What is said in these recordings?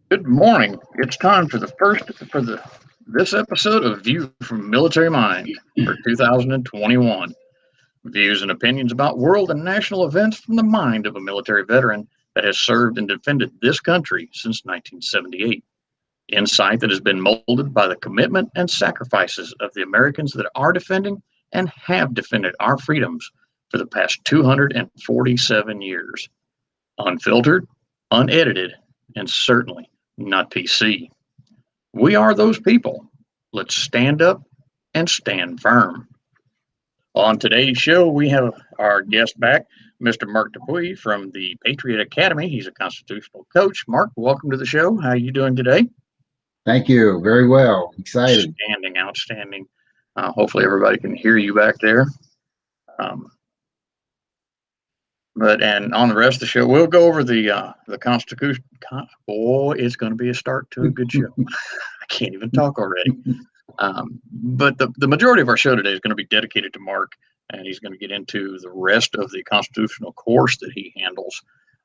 Good morning. It's time for this episode of View from Military Mind for 2021. Views and opinions about world and national events from the mind of a military veteran that has served and defended this country since 1978. Insight that has been molded by the commitment and sacrifices of the Americans that are defending and have defended our freedoms for the past 247 years. Unfiltered, unedited, and certainly not PC. We are those people. Let's stand up and stand firm. On today's show, we have our guest back, Mr. Mark Dupuy from the Patriot Academy. He's a constitutional coach. Mark, welcome to the show. How are you doing today? Thank you. Very well. Excited. Outstanding, outstanding. Hopefully, everybody can hear you back there. Um, and on the rest of the show, we'll go over the Constitution. Boy, it's going to be a start to a good show. I can't even talk already. But the majority of our show today is going to be dedicated to Mark, and he's going to get into the rest of the constitutional course that he handles,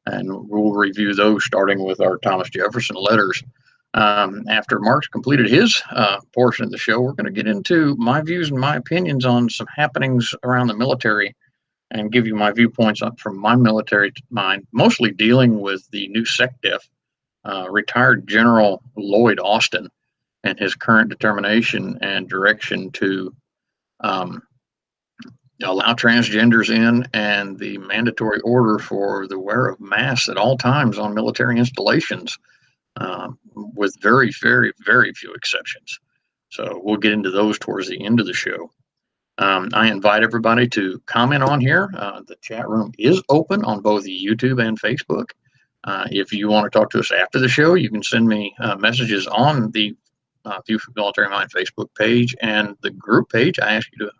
and we'll review those starting with our Thomas Jefferson letters. After Mark's completed his portion of the show, we're going to get into my views and my opinions on some happenings around the military and give you my viewpoints from my military mind, mostly dealing with the new SecDef, retired General Lloyd Austin, and his current determination and direction to allow transgenders in, and the mandatory order for the wear of masks at all times on military installations, with very, very, very few exceptions. So we'll get into those towards the end of the show. I invite everybody to comment on here. The chat room is open on both YouTube and Facebook. If you want to talk to us after the show, you can send me messages on the View from Military Mind Facebook page and the group page. I ask you to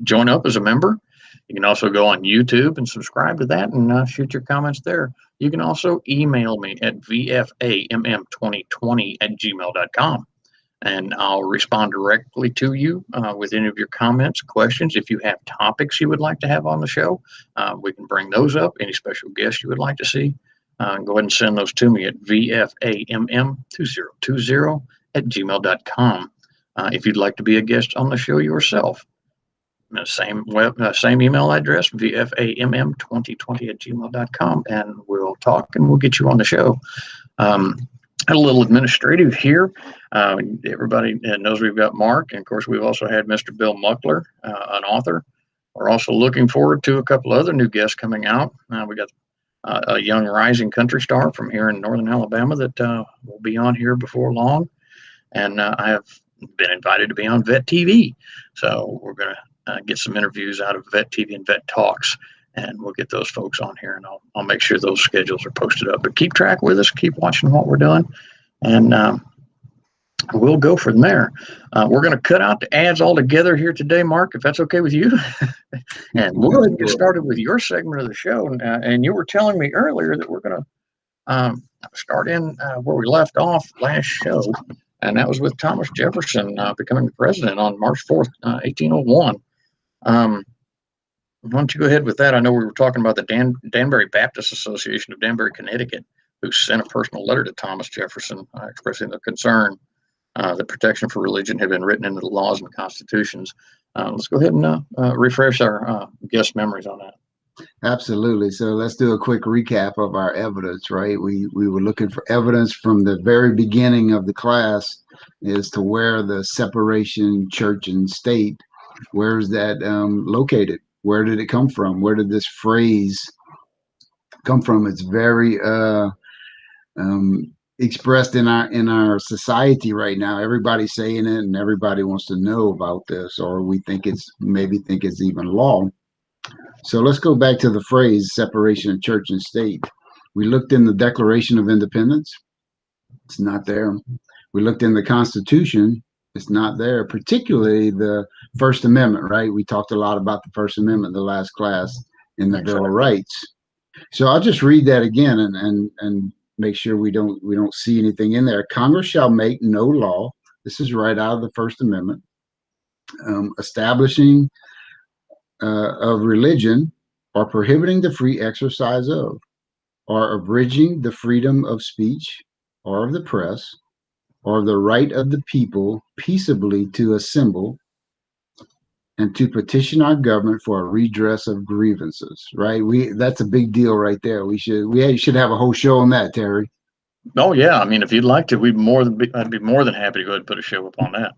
join up as a member. You can also go on YouTube and subscribe to that and shoot your comments there. You can also email me at vfamm2020@gmail.com. And I'll respond directly to you with any of your comments, questions. If you have topics you would like to have on the show, we can bring those up. Any special guests you would like to see, go ahead and send those to me at vfamm2020@gmail.com. If you'd like to be a guest on the show yourself, same email address, vfamm2020@gmail.com, and we'll talk and we'll get you on the show. A little administrative here. Everybody knows we've got Mark, and of course we've also had Mr. Bill Muckler, an author. We're also looking forward to a couple other new guests coming out. We got a young rising country star from here in northern Alabama that will be on here before long, and I have been invited to be on Vet TV. So we're going to get some interviews out of Vet TV and Vet Talks, and we'll get those folks on here, and I'll make sure those schedules are posted up. But keep track with us, keep watching what we're doing, and we'll go from there. We're going to cut out the ads all together here today, Mark, if that's okay with you. And we'll go ahead and get started with your segment of the show. And you were telling me earlier that we're going to start in where we left off last show, and that was with Thomas Jefferson becoming the president on March 4th, 1801. Why don't you go ahead with that? I know we were talking about the Danbury Baptist Association of Danbury, Connecticut, who sent a personal letter to Thomas Jefferson expressing their concern that protection for religion had been written into the laws and constitutions. Let's go ahead and refresh our guest memories on that. Absolutely. So let's do a quick recap of our evidence, right? We were looking for evidence from the very beginning of the class as to where the separation church and state, where is that located? Where did it come from? Where did this phrase come from? It's very expressed in our society right now. Everybody's saying it, and everybody wants to know about this, or we think it's even law. So let's go back to the phrase separation of church and state. We looked in the Declaration of Independence. It's not there. We looked in the Constitution. It's not there, particularly the First Amendment, right? We talked a lot about the First Amendment the last class in the Bill of Rights. So I'll just read that again and make sure we don't see anything in there. Congress shall make no law. This is right out of the First Amendment, establishing of religion, or prohibiting the free exercise of, or abridging the freedom of speech, or of the press, or the right of the people peaceably to assemble and to petition our government for a redress of grievances. Right? That's a big deal right there. We should have a whole show on that, Terry. Oh yeah, I mean, if you'd like to, I'd be more than happy to go ahead and put a show up on that.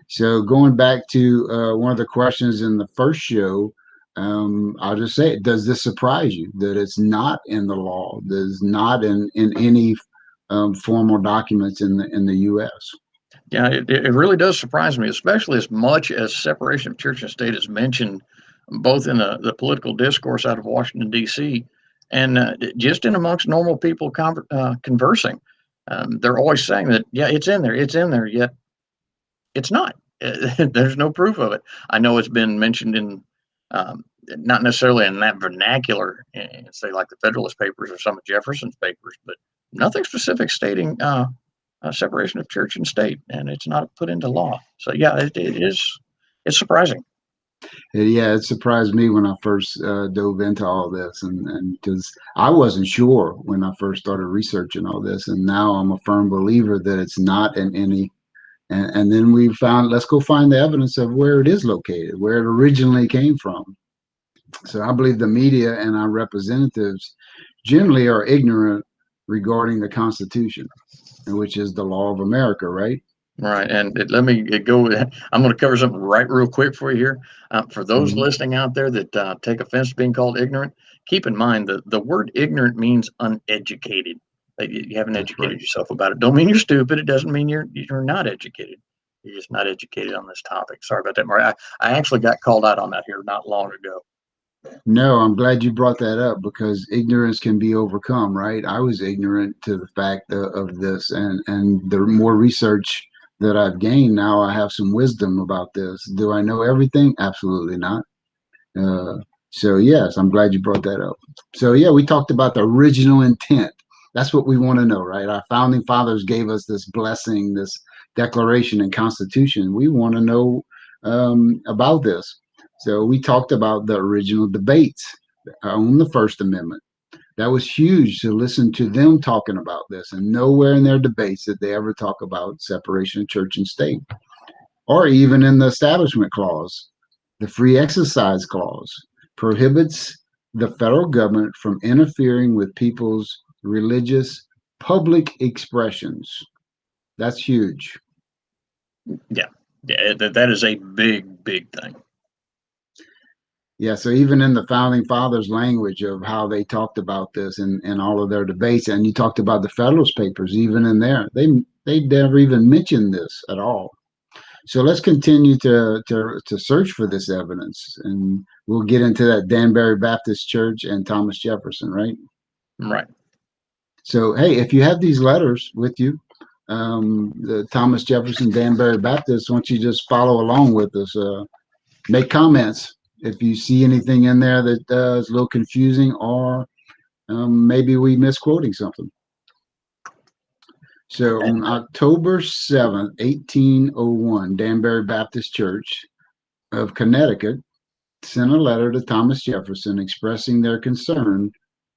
So going back to one of the questions in the first show, I'll just say it. Does this surprise you that it's not in the law? That it's not in any formal documents in the U.S.? Yeah, it really does surprise me, especially as much as separation of church and state is mentioned both in the political discourse out of Washington, D.C., and just in amongst normal people conversing. They're always saying that, yeah, it's in there, yet it's not. There's no proof of it. I know it's been mentioned in, not necessarily in that vernacular, say like the Federalist Papers or some of Jefferson's papers, but nothing specific stating separation of church and state, and it's not put into law. So yeah, it's surprising. Yeah, it surprised me when I first dove into all this, and because I wasn't sure when I first started researching all this, and now I'm a firm believer that it's not in any. And then we found, let's go find the evidence of where it is located, where it originally came from. So I believe the media and our representatives generally are ignorant regarding the Constitution, which is the law of America, right? Right, and let me go. I'm going to cover something right real quick for you here. For those Mm-hmm. listening out there that take offense to being called ignorant, keep in mind that the word ignorant means uneducated. You haven't That's right. educated yourself about it. Don't mean you're stupid. It doesn't mean you're not educated. You're just not educated on this topic. Sorry about that, Mark. I actually got called out on that here not long ago. No, I'm glad you brought that up because ignorance can be overcome, right? I was ignorant to the fact of this, and the more research that I've gained now, I have some wisdom about this. Do I know everything? Absolutely not. Uh, so yes, I'm glad you brought that up. So yeah, we talked about the original intent. That's what we want to know, right? Our founding fathers gave us this blessing, this declaration and constitution. We want to know about this. So we talked about the original debates on the First Amendment. That was huge to listen to them talking about this, and nowhere in their debates did they ever talk about separation of church and state, or even in the Establishment Clause. The Free Exercise Clause prohibits the federal government from interfering with people's religious public expressions. That's huge. Yeah, yeah, that is a big thing. Yeah, so even in the founding fathers' language of how they talked about this in all of their debates, and you talked about the Federalist Papers, even in there, they never even mentioned this at all. So let's continue to search for this evidence, and we'll get into that Danbury Baptist Church and Thomas Jefferson, right? Right. So hey, if you have these letters with you, the Thomas Jefferson Danbury Baptist, why don't you just follow along with us? Make comments if you see anything in there that is a little confusing, or maybe we misquoting something. So on October 7th, 1801, Danbury Baptist Church of Connecticut sent a letter to Thomas Jefferson expressing their concern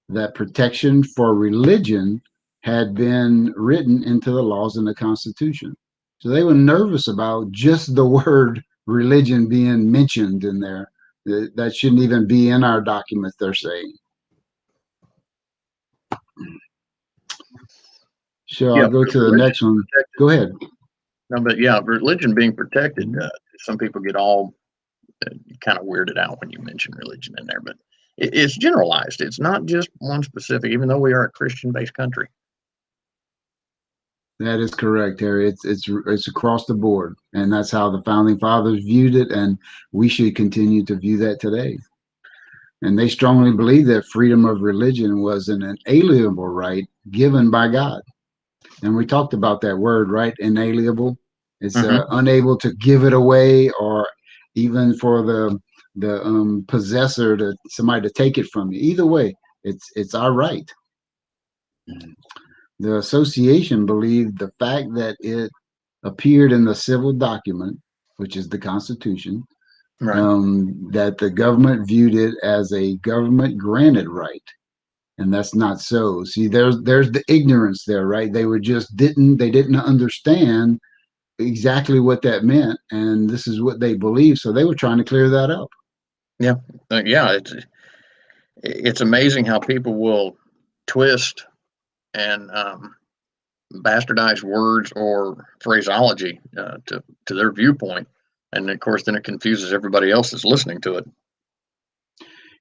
that protection for religion had been written into the laws and the Constitution. So they were nervous about just the word religion being mentioned in there. That shouldn't even be in our documents, they're saying. So Yeah, I'll go to the religion next one. protected. Go ahead. No, but yeah, religion being protected. Mhm. Some people get all kind of weirded out when you mention religion in there, but it's generalized. It's not just one specific, even though we are a Christian-based country. That is correct, Harry. It's across the board, and that's how the founding fathers viewed it, and we should continue to view that today. And they strongly believe that freedom of religion was an inalienable right given by God. And we talked about that word, right? Inalienable. It's Mm-hmm. unable to give it away, or even for the possessor to somebody to take it from you. Either way, it's our right. The association believed the fact that it appeared in the civil document, which is the Constitution, Right. that the government viewed it as a government granted right, and that's not so. See, there's the ignorance there, right? They didn't understand exactly what that meant, and this is what they believe, so they were trying to clear that up. Yeah, yeah. It's amazing how people will twist and bastardize words or phraseology to their viewpoint, and of course, then it confuses everybody else that's listening to it.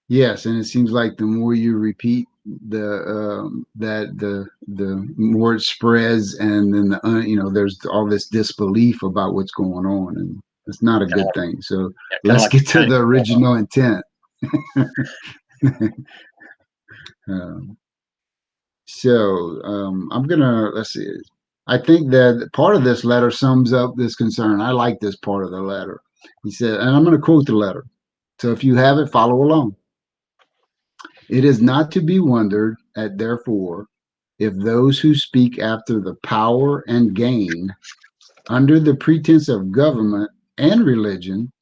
Yes, and it seems like the more you repeat the more it spreads, and then there's all this disbelief about what's going on, and it's not a Kind good of, thing. So yeah, kind of let's like a get to Chinese the wall. original intent. Um, I'm gonna let's see. I think that part of this letter sums up this concern. I like this part of the letter. He said, and I'm going to quote the letter. So if you have it, follow along. It is not to be wondered at, therefore, if those who speak after the power and gain, under the pretense of government and religion,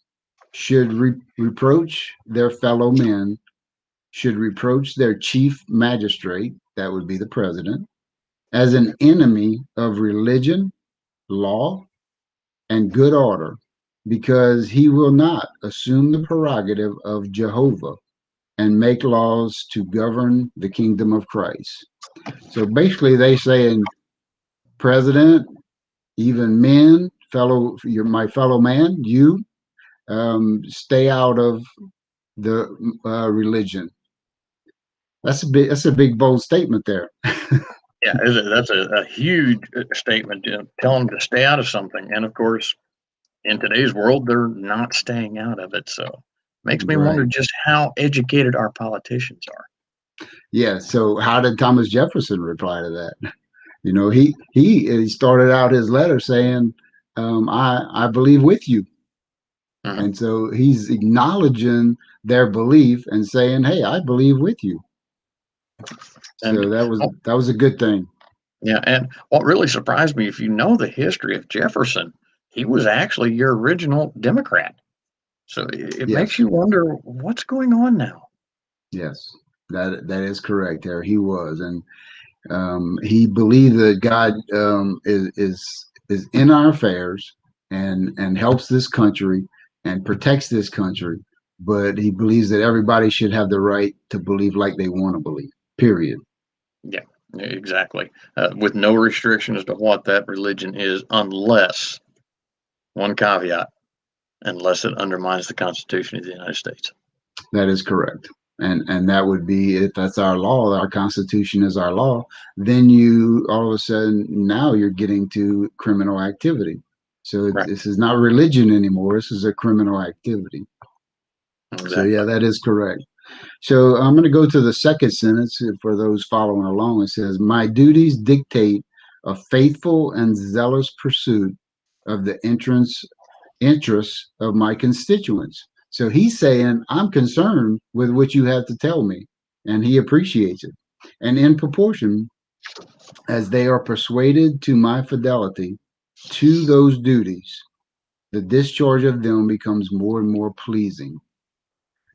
should reproach their fellow men, should reproach their chief magistrate, that would be the president, as an enemy of religion, law, and good order, because he will not assume the prerogative of Jehovah and make laws to govern the kingdom of Christ. So basically, they saying, President, even men, you're my fellow man, you stay out of the religion. That's a big bold statement there. Yeah, that's a huge statement. Tell them to stay out of something, and of course, in today's world, they're not staying out of it. So, makes me wonder Right. just how educated our politicians are. Yeah. So how did Thomas Jefferson reply to that? He started out his letter saying, I believe with you. Mhm. And so he's acknowledging their belief and saying, hey, I believe with you. So And that was a good thing. yeah, and what really surprised me, if you know the history of Jefferson, he was actually your original Democrat. So it makes Yes. you wonder what's going on now. Yes. That is correct there. He was. And he believed that God is in our affairs and helps this country and protects this country, but he believes that everybody should have the right to believe like they want to believe. Period. Yeah, exactly. With no restriction as to what that religion is, unless one caveat, unless it undermines the Constitution of the United States. That is correct. And that would be, if that's our law, our Constitution is our law, then you all of a sudden now you're getting to criminal activity. So Right. this is not religion anymore. This is a criminal activity. So yeah, Exactly. that is correct. So I'm going to go to the second sentence for those following along. It says, my duties dictate a faithful and zealous pursuit of the interests of my constituents. So he's saying, I'm concerned with what you have to tell me, and he appreciates it. And in proportion as they are persuaded to my fidelity to those duties, the discharge of them becomes more and more pleasing.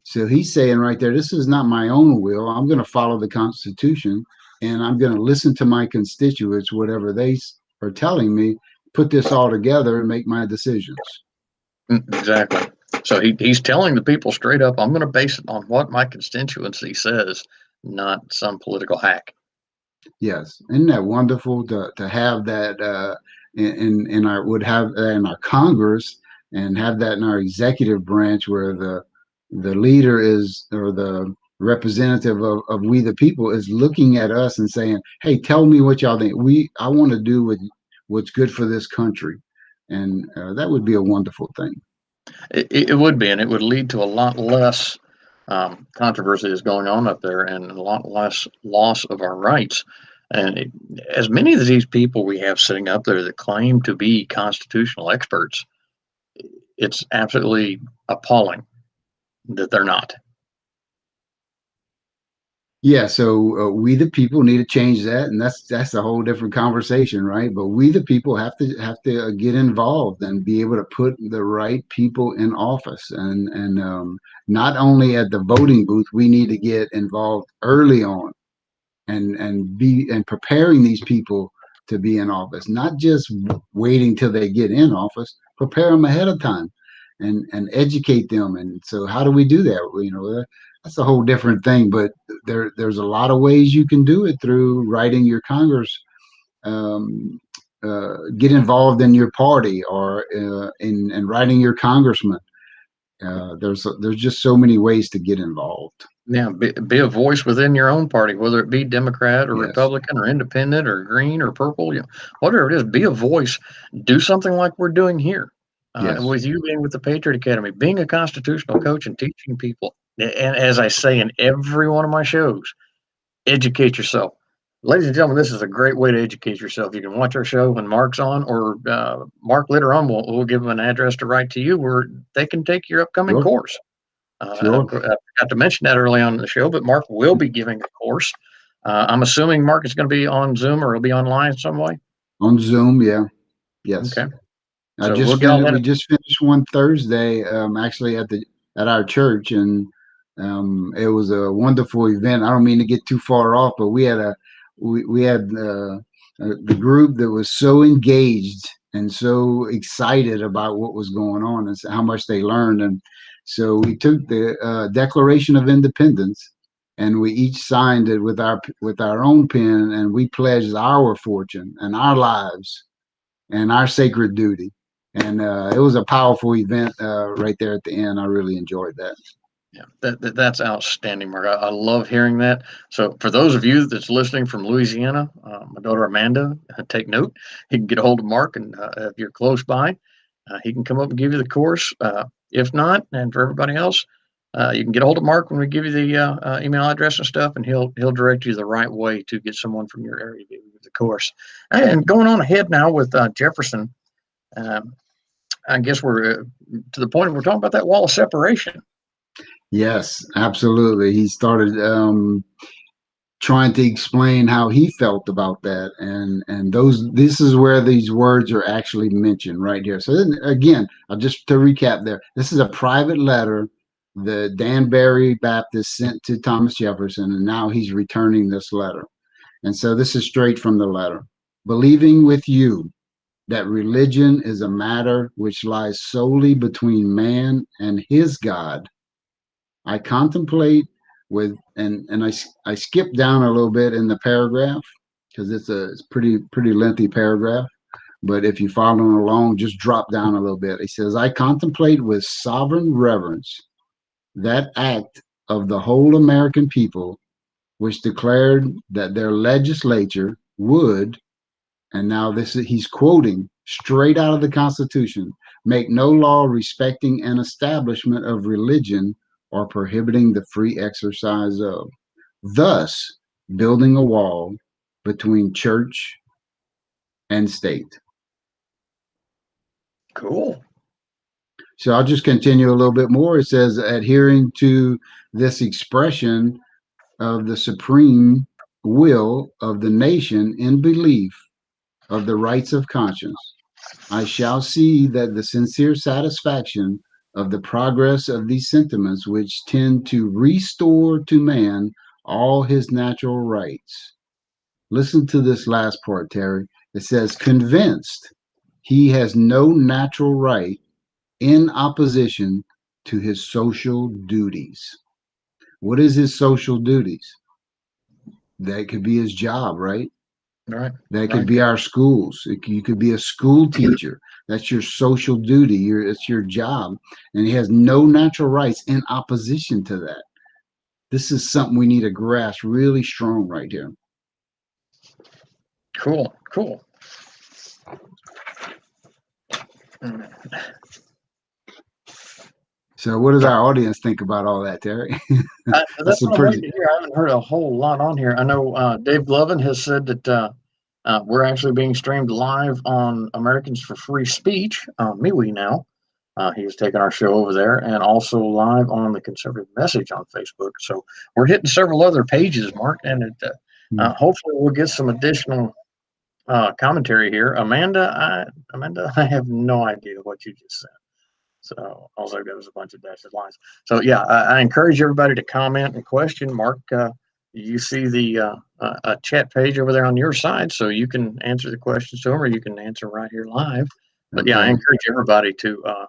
So he's saying right there, this is not my own will. I'm going to follow the Constitution, and I'm going to listen to my constituents, whatever they are telling me, put this all together and make my decisions. Exactly. So he's telling the people straight up, I'm going to base it on what my constituency says, not some political hack. Yes, isn't that wonderful to have that in our would have that in our Congress and have that in our executive branch where the leader is or the representative of we the people is looking at us and saying, "Hey, tell me what y'all think. I want to do what's good for this country," and that would be a wonderful thing. It would be, and it would lead to a lot less controversy that's going on up there, and a lot less loss of our rights. And as many of these people we have sitting up there that claim to be constitutional experts, it's absolutely appalling that they're not. Yeah, so we the people need to change that, and that's a whole different conversation, right? But we the people have to get involved and be able to put the right people in office, and not only at the voting booth, we need to get involved early on and preparing these people to be in office, not just waiting till they get in office. Prepare them ahead of time, and educate them. And so, how do we do that? Well, that's a whole different thing. But there's a lot of ways you can do it through writing your Congress. Um, get involved in your party, or in writing your congressman. There's just so many ways to get involved. Yeah, be a voice within your own party, whether it be Democrat or Yes. Republican or independent or green or purple, whatever it is, be a voice. Do something like we're doing here. Yes. With you being with the Patriot Academy, being a constitutional coach and teaching people. And as I say in every one of my shows, educate yourself. Ladies and gentlemen, this is a great way to educate yourself. You can watch our show when Mark's on, or Mark later on, we'll give them an address to write to you where they can take your upcoming Sure. course. Sure. I forgot to mention that early on in the show, but Mark will be giving a course. I'm assuming Mark is going to be on Zoom, or he'll be online some way. On Zoom, yeah. Yes. Okay. So we'll We just finished one Thursday, actually at our church, and it was a wonderful event. I don't mean to get too far off, but we had the group that was so engaged and so excited about what was going on and how much they learned. And so we took the Declaration of Independence, and we each signed it with our own pen, and we pledged our fortune and our lives and our sacred duty. And it was a powerful event right there at the end. I really enjoyed that. Yeah, that's outstanding, Mark. I love hearing that. So for those of you that's listening from Louisiana, my daughter Amanda, take note. You can get a hold of Mark, and if you're close by, he can come up and give you the course. If not, and for everybody else, you can get a hold of Mark when we give you the email address and stuff, and he'll direct you the right way to get someone from your area to give you the course. And going on ahead now with Jefferson, I guess we're to the point we're talking about that wall of separation. Yes, absolutely. He started trying to explain how he felt about that, and this is where these words are actually mentioned right here. So then, again, just to recap there, this is a private letter that Danbury Baptist sent to Thomas Jefferson, and now he's returning this letter. And so this is straight from the letter. Believing with you that religion is a matter which lies solely between man and his God, I contemplate with, and I skip down a little bit in the paragraph because it's pretty lengthy paragraph. But if you're following along, just drop down a little bit. He says, I contemplate with sovereign reverence that act of the whole American people which declared that their legislature would, and now he's quoting straight out of the Constitution, make no law respecting an establishment of religion or prohibiting the free exercise of, thus building a wall between church and state. Cool. So I'll just continue a little bit more. It says, adhering to this expression of the supreme will of the nation in belief of the rights of conscience, I shall see that the sincere satisfaction of the progress of these sentiments which tend to restore to man all his natural rights. Listen to this last part, Terry. It says, convinced he has no natural right in opposition to his social duties. What is his social duties? That could be his job, right? Right. That could be our schools. You could be a school teacher. That's your social duty. It's your job. And he has no natural rights in opposition to that. This is something we need to grasp really strong right here. Cool. So what does our audience think about all that, Terry? That's what I'm waiting to hear. I haven't heard a whole lot on here. I know Dave Glovin has said that we're actually being streamed live on Americans for Free Speech, MeWe now. He's taken our show over there, and also live on the Conservative Message on Facebook. So we're hitting several other pages, Mark, and hopefully we'll get some additional commentary here. Amanda, I have no idea what you just said. So also there was a bunch of dashed lines. So yeah, I encourage everybody to comment and question. Mark you see the chat page over there on your side, so you can answer the questions to them, or you can answer right here live. But yeah, I Okay. encourage everybody to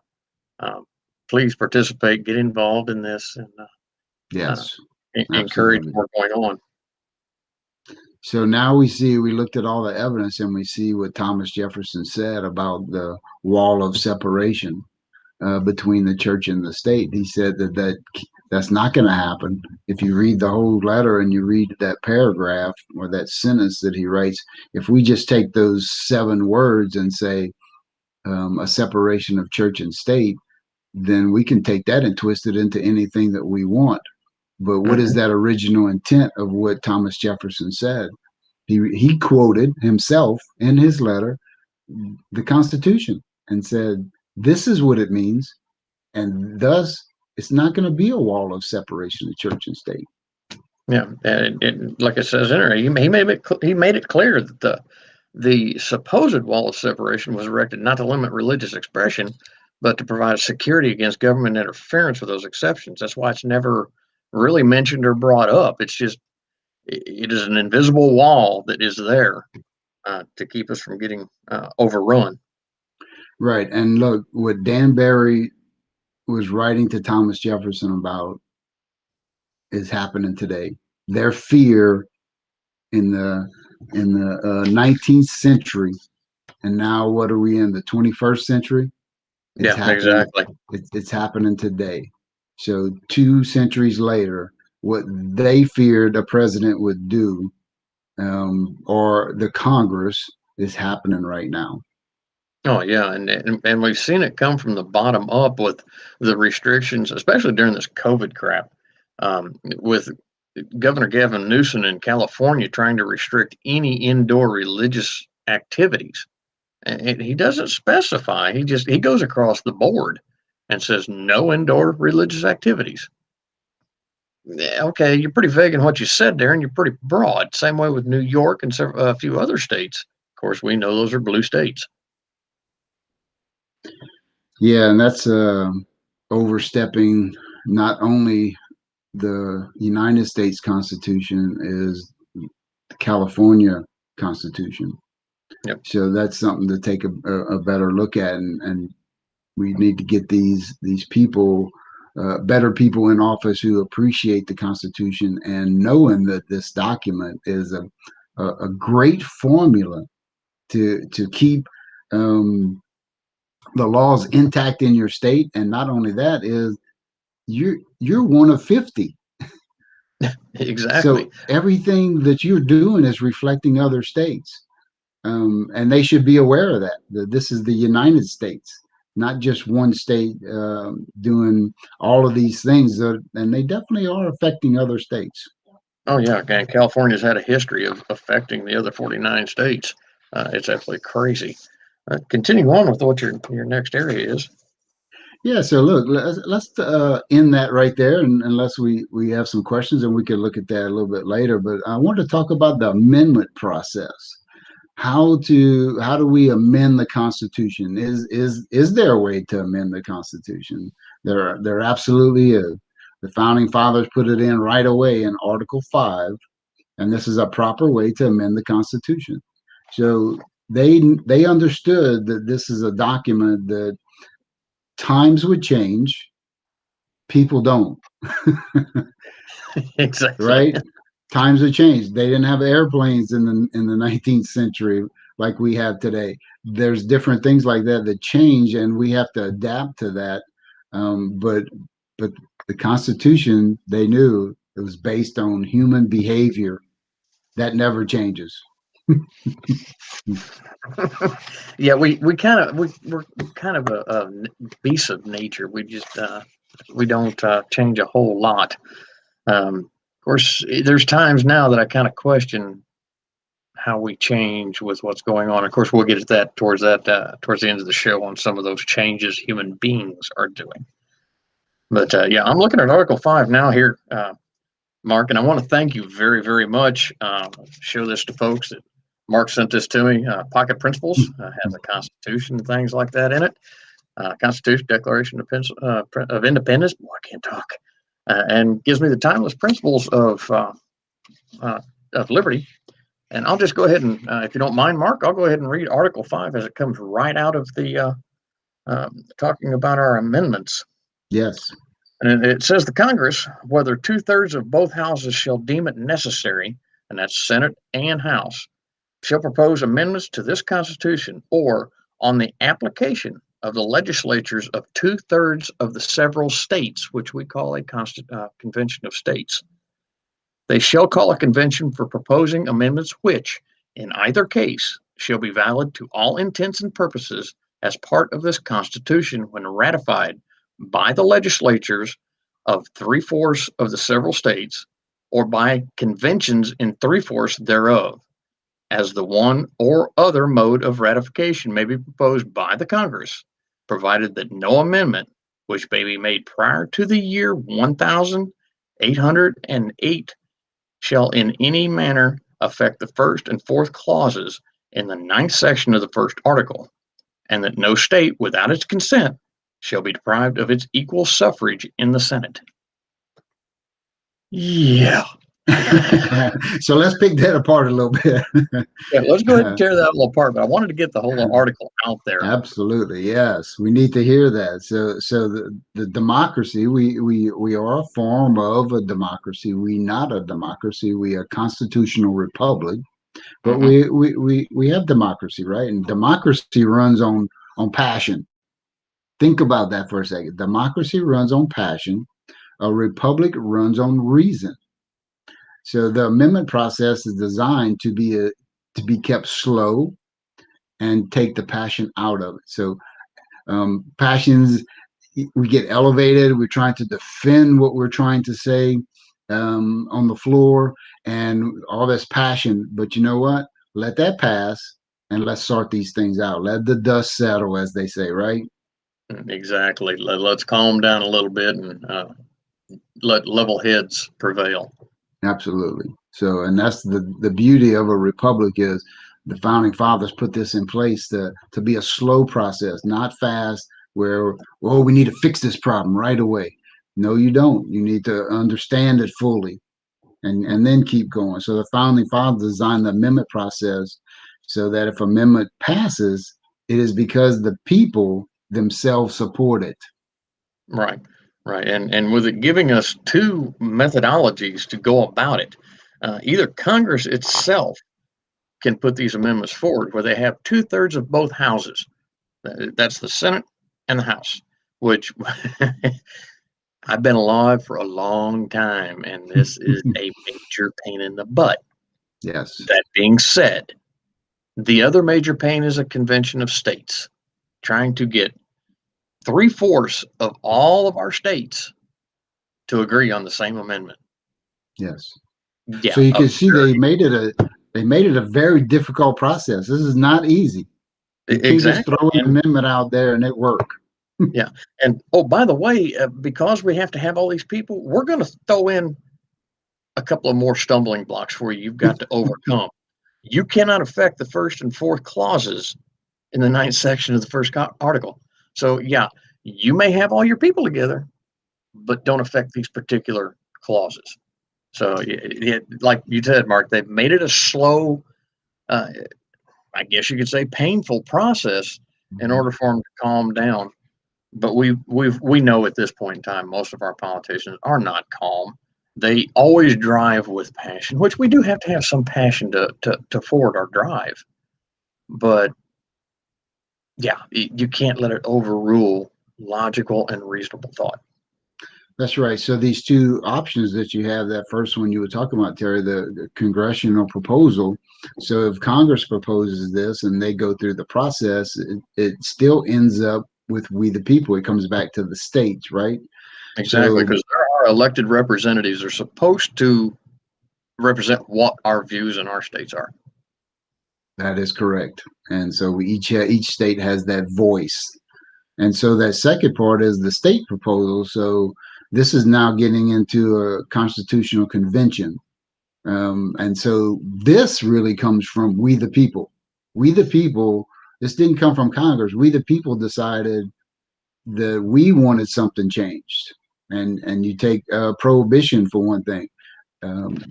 please participate, get involved in this, and Yes, encourage absolutely. more going on. So now we looked at all the evidence and we see what Thomas Jefferson said about the wall of separation between the church and the state. He said that's not going to happen. If you read the whole letter and you read that paragraph or that sentence that he writes, if we just take those 7 words and say a separation of church and state, then we can take that and twist it into anything that we want. But what is Mhm. that original intent of what Thomas Jefferson said? He quoted himself in his letter the Constitution and said, "This is what it means, and thus it's not going to be a wall of separation of church and state." Yeah, and like it says in there, he made it clear that the supposed wall of separation was erected not to limit religious expression, but to provide security against government interference with those exceptions. That's why it's never really mentioned or brought up. It's just it is an invisible wall that is there to keep us from getting overrun. Right. And look, what Dan Barry was writing to Thomas Jefferson about is happening today. Their fear in the 19th century, and now what are we in the 21st century? It's Yeah, happening. exactly. It's happening today. So 2 centuries later, what they feared a president would do, or the Congress, is happening right now. Oh yeah, and we've seen it come from the bottom up with the restrictions, especially during this COVID crap, with Governor Gavin Newsom in California trying to restrict any indoor religious activities. And he doesn't specify. He goes across the board and says no indoor religious activities. Yeah, okay, you're pretty vague in what you said there, and you're pretty broad. Same way with New York and a few other states. Of course, we know those are blue states. Yeah, and that's overstepping not only the United States Constitution is the California Constitution. Yep. So that's something to take a better look at, and we need to get these people, better people in office who appreciate the Constitution and knowing that this document is a great formula to keep the laws intact in your state, and not only that is you're one of 50. Exactly. So everything that you're doing is reflecting other states. And they should be aware of that this is the United States, not just one state doing all of these things, and they definitely are affecting other states. Oh yeah, and California's had a history of affecting the other 49 states. It's absolutely crazy. Continue on with what your next area is. Yeah, so look, let's end that right there, and unless we have some questions, and we can look at that a little bit later. But I want to talk about the amendment process. How do we amend the Constitution? Is there a way to amend the Constitution? There absolutely is. The founding fathers put it in right away in Article 5, and this is a proper way to amend the Constitution. So they understood that this is a document that times would change, people don't. Exactly. Right? Times have changed. They didn't have airplanes in the 19th century like we have today. There's different things like that that change, and we have to adapt to that. But the Constitution, they knew it was based on human behavior that never changes. Yeah, we're kind of a beast of nature. We don't change a whole lot. Of course, there's times now that I kind of question how we change with what's going on. Of course, we'll get at that towards the end of the show on some of those changes human beings are doing. But yeah, I'm looking at Article 5 now here, Mark, and I want to thank you very, very much. Show this to folks. That Mark sent this to me. Pocket Principles has a Constitution and things like that in it. Constitution, Declaration of Independence. Boy, I can't talk. And gives me the timeless principles of uh, of Liberty. And I'll just go ahead and, if you don't mind, Mark, I'll go ahead and read Article 5 as it comes right out of the talking about our amendments. Yes. And it says the Congress, whether 2/3 of both houses shall deem it necessary, and that's Senate and House, shall propose amendments to this Constitution, or on the application of the legislatures of 2/3 of the several states, which we call a convention of states. They shall call a convention for proposing amendments which, in either case, shall be valid to all intents and purposes as part of this Constitution when ratified by the legislatures of 3/4 of the several states, or by conventions in 3/4 thereof, as the one or other mode of ratification may be proposed by the Congress, provided that no amendment which may be made prior to the year 1808 shall in any manner affect the first and fourth clauses in the ninth section of the first article, and that no state without its consent shall be deprived of its equal suffrage in the Senate. Yeah. So let's pick that apart a little bit. Yeah, let's go ahead and tear that little apart, but I wanted to get the whole article out there. Absolutely, yes. We need to hear that. So the democracy, we are a form of a democracy. We not a democracy. We a constitutional republic, but we have democracy, right? And democracy runs on passion. Think about that for a second. Democracy runs on passion. A republic runs on reason. So the amendment process is designed to be kept slow and take the passion out of it. So passions, we get elevated. We're trying to defend what we're trying to say on the floor, and all this passion. But you know what? Let that pass, and let's sort these things out. Let the dust settle, as they say, right? Exactly. Let's calm down a little bit and let level heads prevail. Absolutely. So, and that's the beauty of a republic is the founding fathers put this in place to be a slow process, not fast, where, well, we need to fix this problem right away. No, you don't. You need to understand it fully and then keep going. So the founding fathers designed the amendment process so that if amendment passes, it is because the people themselves support it. Right. Right. And with it giving us two methodologies to go about it, either Congress itself can put these amendments forward where they have 2/3 of both houses. That's the Senate and the House, which I've been alive for a long time, and this is a major pain in the butt. Yes. That being said, the other major pain is a convention of states trying to get 3/4 of all of our states to agree on the same amendment. Yes. Yeah. So you can see they made it a very difficult process. This is not easy. You can't just Exactly. throw an amendment out there and it work. Yeah. And oh, by the way, because we have to have all these people, we're going to throw in a couple of more stumbling blocks for you. You've got to overcome. You cannot affect the first and fourth clauses in the ninth section of the first article. So, yeah, you may have all your people together, but don't affect these particular clauses. So, like you said, Mark, they've made it a slow, I guess you could say, painful process in order for them to calm down. But we know at this point in time, most of our politicians are not calm. They always drive with passion, which we do have to have some passion to forward our drive. But yeah, you can't let it overrule logical and reasonable thought. That's right. So these two options that you have, that first one you were talking about, Terry, the congressional proposal. So if Congress proposes this and they go through the process, it still ends up with we the people. It comes back to the states, right? Exactly, So because our elected representatives are supposed to represent what our views in our states are. that is correct. And so each state has that voice. And so that second part is the state proposal. So this is now getting into a constitutional convention. And so this really comes from we the people. We the people, this didn't come from Congress. We the people decided that we wanted something changed. And you take prohibition for one thing.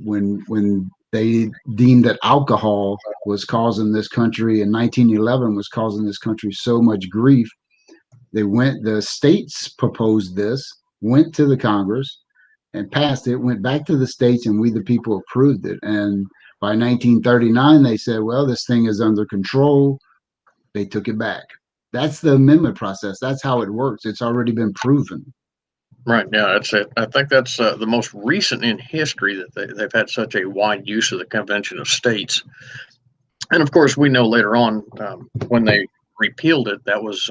when they deemed that alcohol was causing this country in 1911 was causing this country so much grief, the states proposed this, went to the Congress and passed it, went back to the states, and we the people approved it. And by 1939, they said, well, this thing is under control. They took it back. That's the amendment process. That's how it works. It's already been proven. Right. Yeah, that's it. I think that's the most recent in history that they've had such a wide use of the Convention of States. And of course, we know later on when they repealed it, that was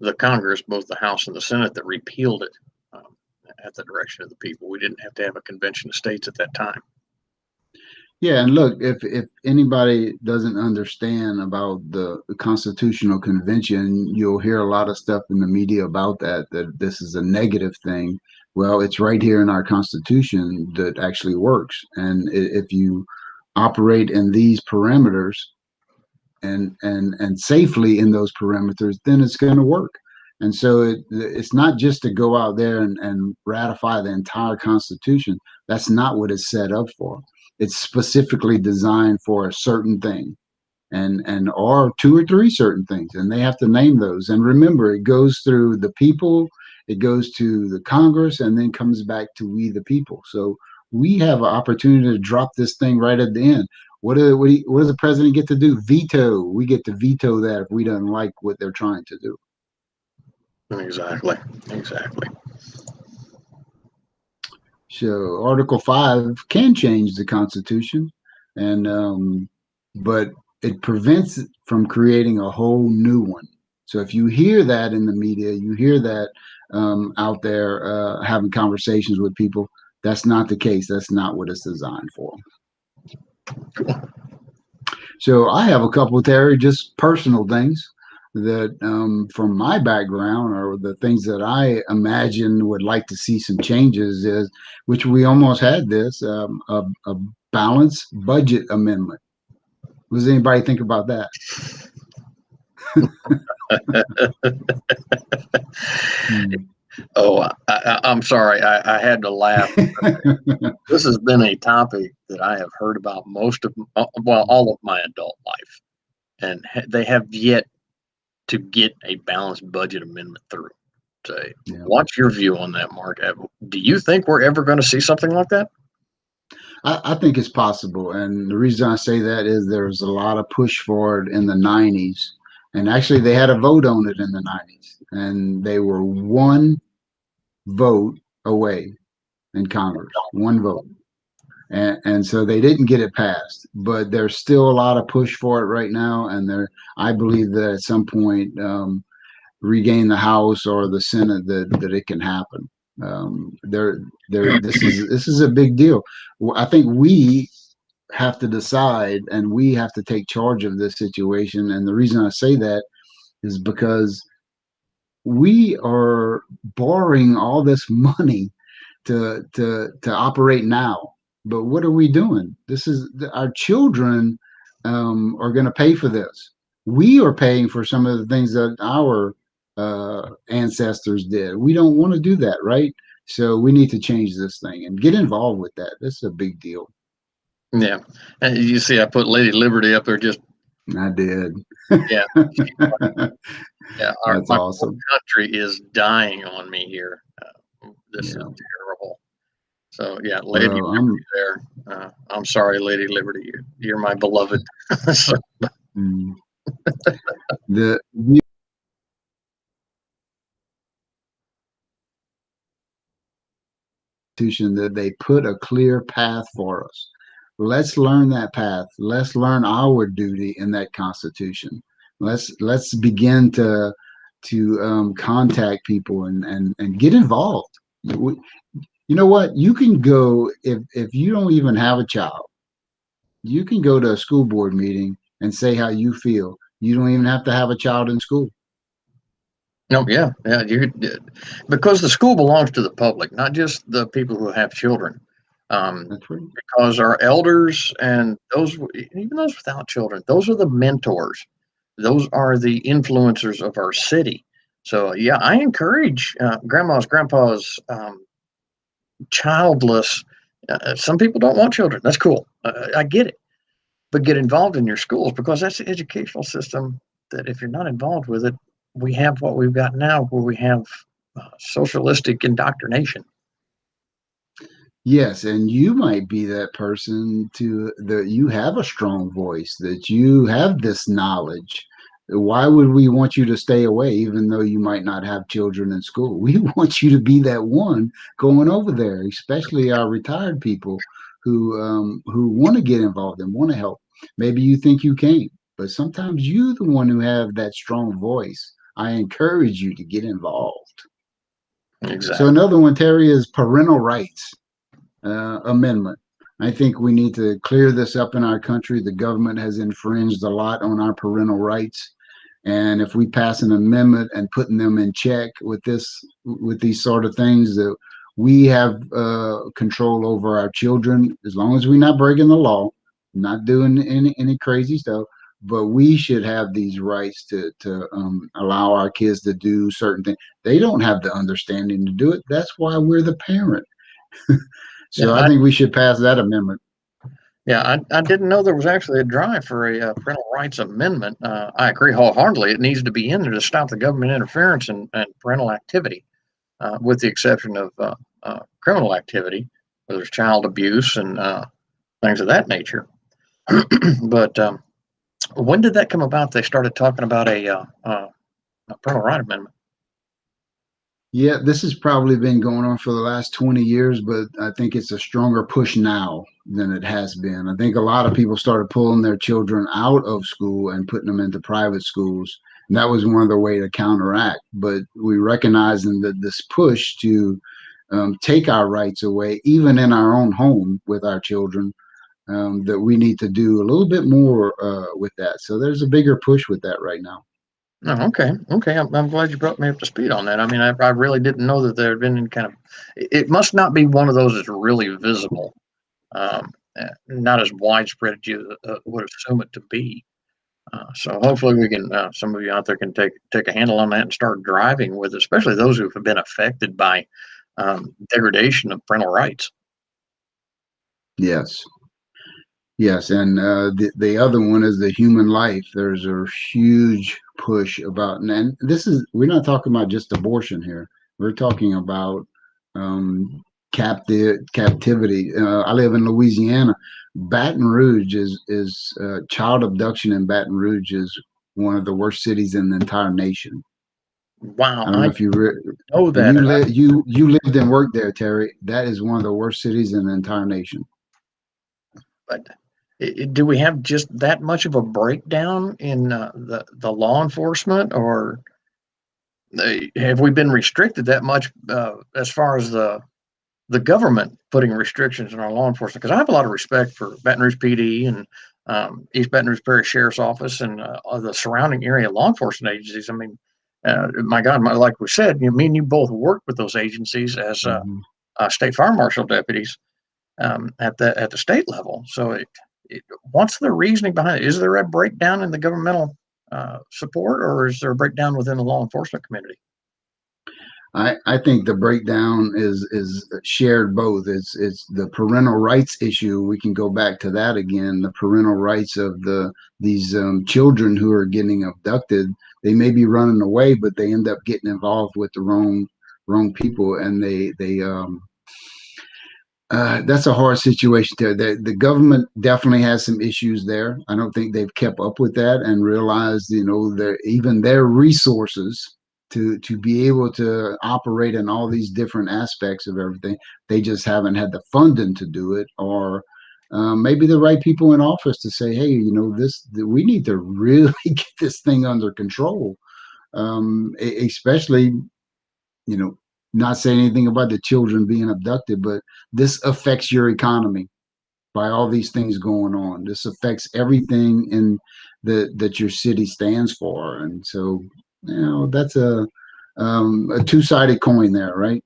the Congress, both the House and the Senate, that repealed it at the direction of the people. We didn't have to have a Convention of States at that time. Yeah, and look, if anybody doesn't understand about the Constitutional Convention, you'll hear a lot of stuff in the media about that this is a negative thing. Well, it's right here in our Constitution that actually works. And if you operate in these parameters and safely in those parameters, then it's going to work. And so it's not just to go out there and ratify the entire Constitution. That's not what it's set up for. It's specifically designed for a certain thing, and or two or three certain things, and they have to name those. And remember, it goes through the people, it goes to the Congress, and then comes back to we the people. So we have an opportunity to drop this thing right at the end. What does the president get to do? Veto. We get to veto that if we don't like what they're trying to do. Exactly. Exactly. So Article 5 can change the Constitution, and but it prevents it from creating a whole new one. So if you hear that in the media, you hear that out there having conversations with people, that's not the case. That's not what it's designed for. So I have a couple, Terry, just personal things that from my background or the things that I imagine would like to see some changes is, which we almost had this, a balanced budget amendment. What does anybody think about that? Oh, I'm sorry. I had to laugh. This has been a topic that I have heard about all of my adult life, and they have yet to get a balanced budget amendment through. So, Yeah. what's your view on that, Mark? Do you think we're ever going to see something like that? I think it's possible, and the reason I say that is there's a lot of push for it in the 90s, and actually they had a vote on it in the 90s, and they were one vote away in Congress, one vote. And so they didn't get it passed, but there's still a lot of push for it right now. And I believe that at some point, regain the House or the Senate, that it can happen. This is a big deal. I think we have to decide, and we have to take charge of this situation. And the reason I say that is because we are borrowing all this money to operate now. But what are we doing? This is our children are going to pay for this. We are paying for some of the things that our ancestors did. We don't want to do that, right? So we need to change this thing and get involved with that. This is a big deal. Yeah, and you see, I put Lady Liberty up there. Just I did. Yeah, yeah. That's awesome. Country is dying on me here. This is terrible. So yeah, Lady Liberty there. I'm sorry, Lady Liberty. You're my beloved. So, the Constitution that they put a clear path for us. Let's learn that path. Let's learn our duty in that Constitution. Let's begin to contact people and get involved. You know what? You can go if you don't even have a child. You can go to a school board meeting and say how you feel. You don't even have to have a child in school. No, yeah. Because the school belongs to the public, not just the people who have children. That's right. Because our elders and even those without children, those are the mentors. Those are the influencers of our city. So yeah, I encourage grandmas, grandpas, childless, Some people don't want children. That's cool. I get it. But get involved in your schools, because that's the educational system that if you're not involved with it, we have what we've got now, where we have socialistic indoctrination. Yes, and you might be that person to that you have a strong voice, that you have this knowledge. Why would we want you to stay away, even though you might not have children in school? We want you to be that one going over there, especially our retired people who want to get involved and want to help. Maybe you think you can't, but sometimes you the one who have that strong voice. I encourage you to get involved. So Exactly. another one, Terry, is parental rights amendment. I think we need to clear this up in our country. The government has infringed a lot on our parental rights. And if we pass an amendment and putting them in check with with these sort of things, that we have control over our children, as long as we're not breaking the law, not doing any crazy stuff. But we should have these rights to allow our kids to do certain things. They don't have the understanding to do it. That's why we're the parent. Yeah, So I think we should pass that amendment. I didn't know there was actually a drive for a parental rights amendment. I agree wholeheartedly. It needs to be in there to stop the government interference and parental activity, with the exception of criminal activity, where there's child abuse and things of that nature. But when did that come about? They started talking about a parental right amendment. Yeah, this has probably been going on for the last 20 years, but I think it's a stronger push now than it has been. I think a lot of people started pulling their children out of school and putting them into private schools. And that was one of the way to counteract. But we recognize in this push to take our rights away, even in our own home with our children, that we need to do a little bit more with that. So there's a bigger push with that right now. Oh, okay. Okay. I'm glad you brought me up to speed on that. I mean, I really didn't know that there had been any kind of, it must not be one of those that's really visible, not as widespread as you would assume it to be. So hopefully we can, some of you out there can take a handle on that and start driving with it, especially those who have been affected by degradation of parental rights. Yes. Yes, and the other one is the human life. There's a huge push about, and this is we're not talking about just abortion here. We're talking about captivity. I live in Louisiana. Baton Rouge is child abduction in Baton Rouge is one of the worst cities in the entire nation. Wow, I don't know I if you know when that, and you lived and worked there, Terry. That is one of the worst cities in the entire nation. but do we have just that much of a breakdown in the law enforcement, or have we been restricted that much as far as the government putting restrictions on our law enforcement? Because I have a lot of respect for Baton Rouge PD and East Baton Rouge Parish Sheriff's Office and the surrounding area law enforcement agencies. I mean, my God, like we said, me and you both worked with those agencies as Mhm. state fire marshal deputies at the state level. So, what's the reasoning behind it? Is there a breakdown in the governmental support, or is there a breakdown within the law enforcement community? I think the breakdown is shared both. It's the parental rights issue. We can go back to that again. The parental rights of these children who are getting abducted. They may be running away, but they end up getting involved with the wrong people, and they that's a hard situation there. The government definitely has some issues there. I don't think they've kept up with that and realized, even their resources to be able to operate in all these different aspects of everything. They just haven't had the funding to do it, or maybe the right people in office to say, hey, we need to really get this thing under control. Especially you know, not saying anything about the children being abducted, but this affects your economy by all these things going on. This affects everything in that your city stands for, and so that's a two-sided coin there, right?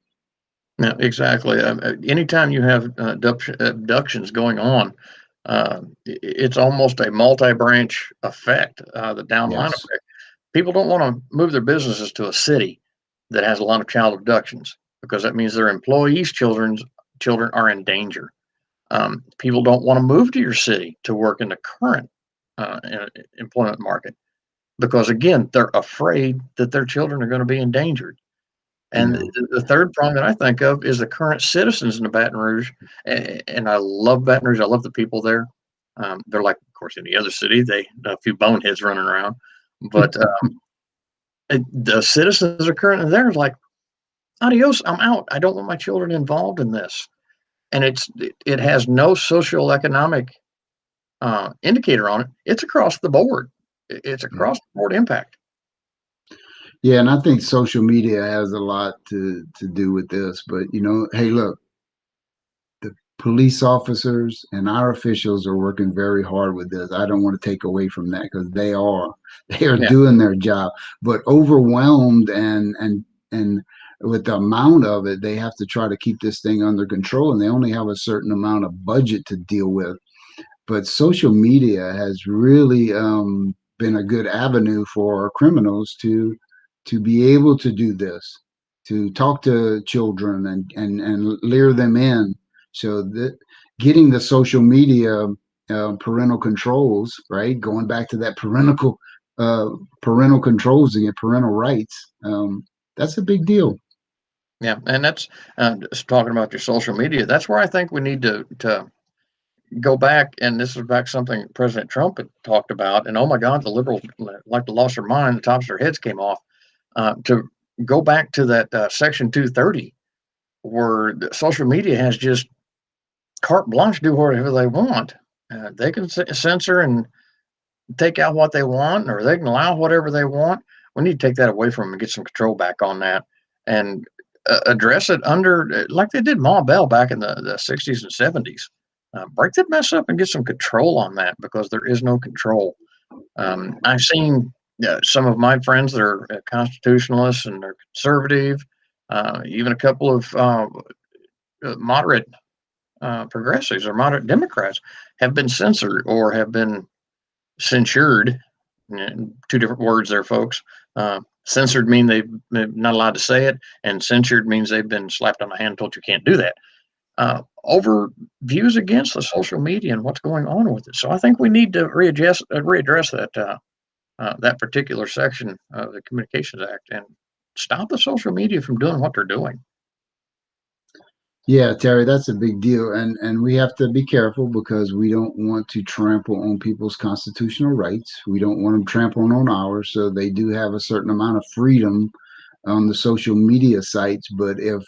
Yeah, exactly. Anytime you have abductions going on, it's almost a multi-branch effect, the downline Yes. effect. People don't want to move their businesses to a city that has a lot of child abductions, because that means their employees' children are in danger. People don't want to move to your city to work in the current employment market because, again, they're afraid that their children are going to be endangered. And Yeah. the third prong that I think of is the current citizens in the Baton Rouge. And I love Baton Rouge. I love the people there. They're like, of course, any other city. They a few boneheads running around, but the citizens are currently there. Like, adios, I'm out. I don't want my children involved in this. And it has no social economic indicator on it. It's across the board. It's across the board impact. Yeah, and I think social media has a lot to do with this. But hey, look, the police officers and our officials are working very hard with this. I don't want to take away from that because they are Yeah, doing their job, but overwhelmed and with the amount of it, they have to try to keep this thing under control, and they only have a certain amount of budget to deal with. But social media has really been a good avenue for criminals to be able to do this, to talk to children and lure them in. So that getting the social media parental controls, right? Going back to that parental controls and parental rights. That's a big deal. yeah, and that's just talking about your social media. That's where I think we need to go back, and this is back something President Trump had talked about. And oh my God, the liberals like to lost their mind. The tops of their heads came off. To go back to that Section 230, where the social media has just carte blanche, do whatever they want. They can censor and take out what they want, or they can allow whatever they want. We need to take that away from them and get some control back on that, and address it under like they did Ma Bell back in the 60s and 70s. Break that mess up and get some control on that because there is no control. I've seen some of my friends that are constitutionalists and they're conservative, even a couple of moderate progressives or moderate Democrats have been censored or have been censured. Two different words there, folks. Censored mean they're not allowed to say it, and censured means they've been slapped on the hand, told you can't do that. Over views against the social media and what's going on with it. So I think we need to readdress that particular section of the Communications Act and stop the social media from doing what they're doing. Yeah, Terry, that's a big deal, and we have to be careful because we don't want to trample on people's constitutional rights. We don't want them trampling on ours, so they do have a certain amount of freedom on the social media sites. But if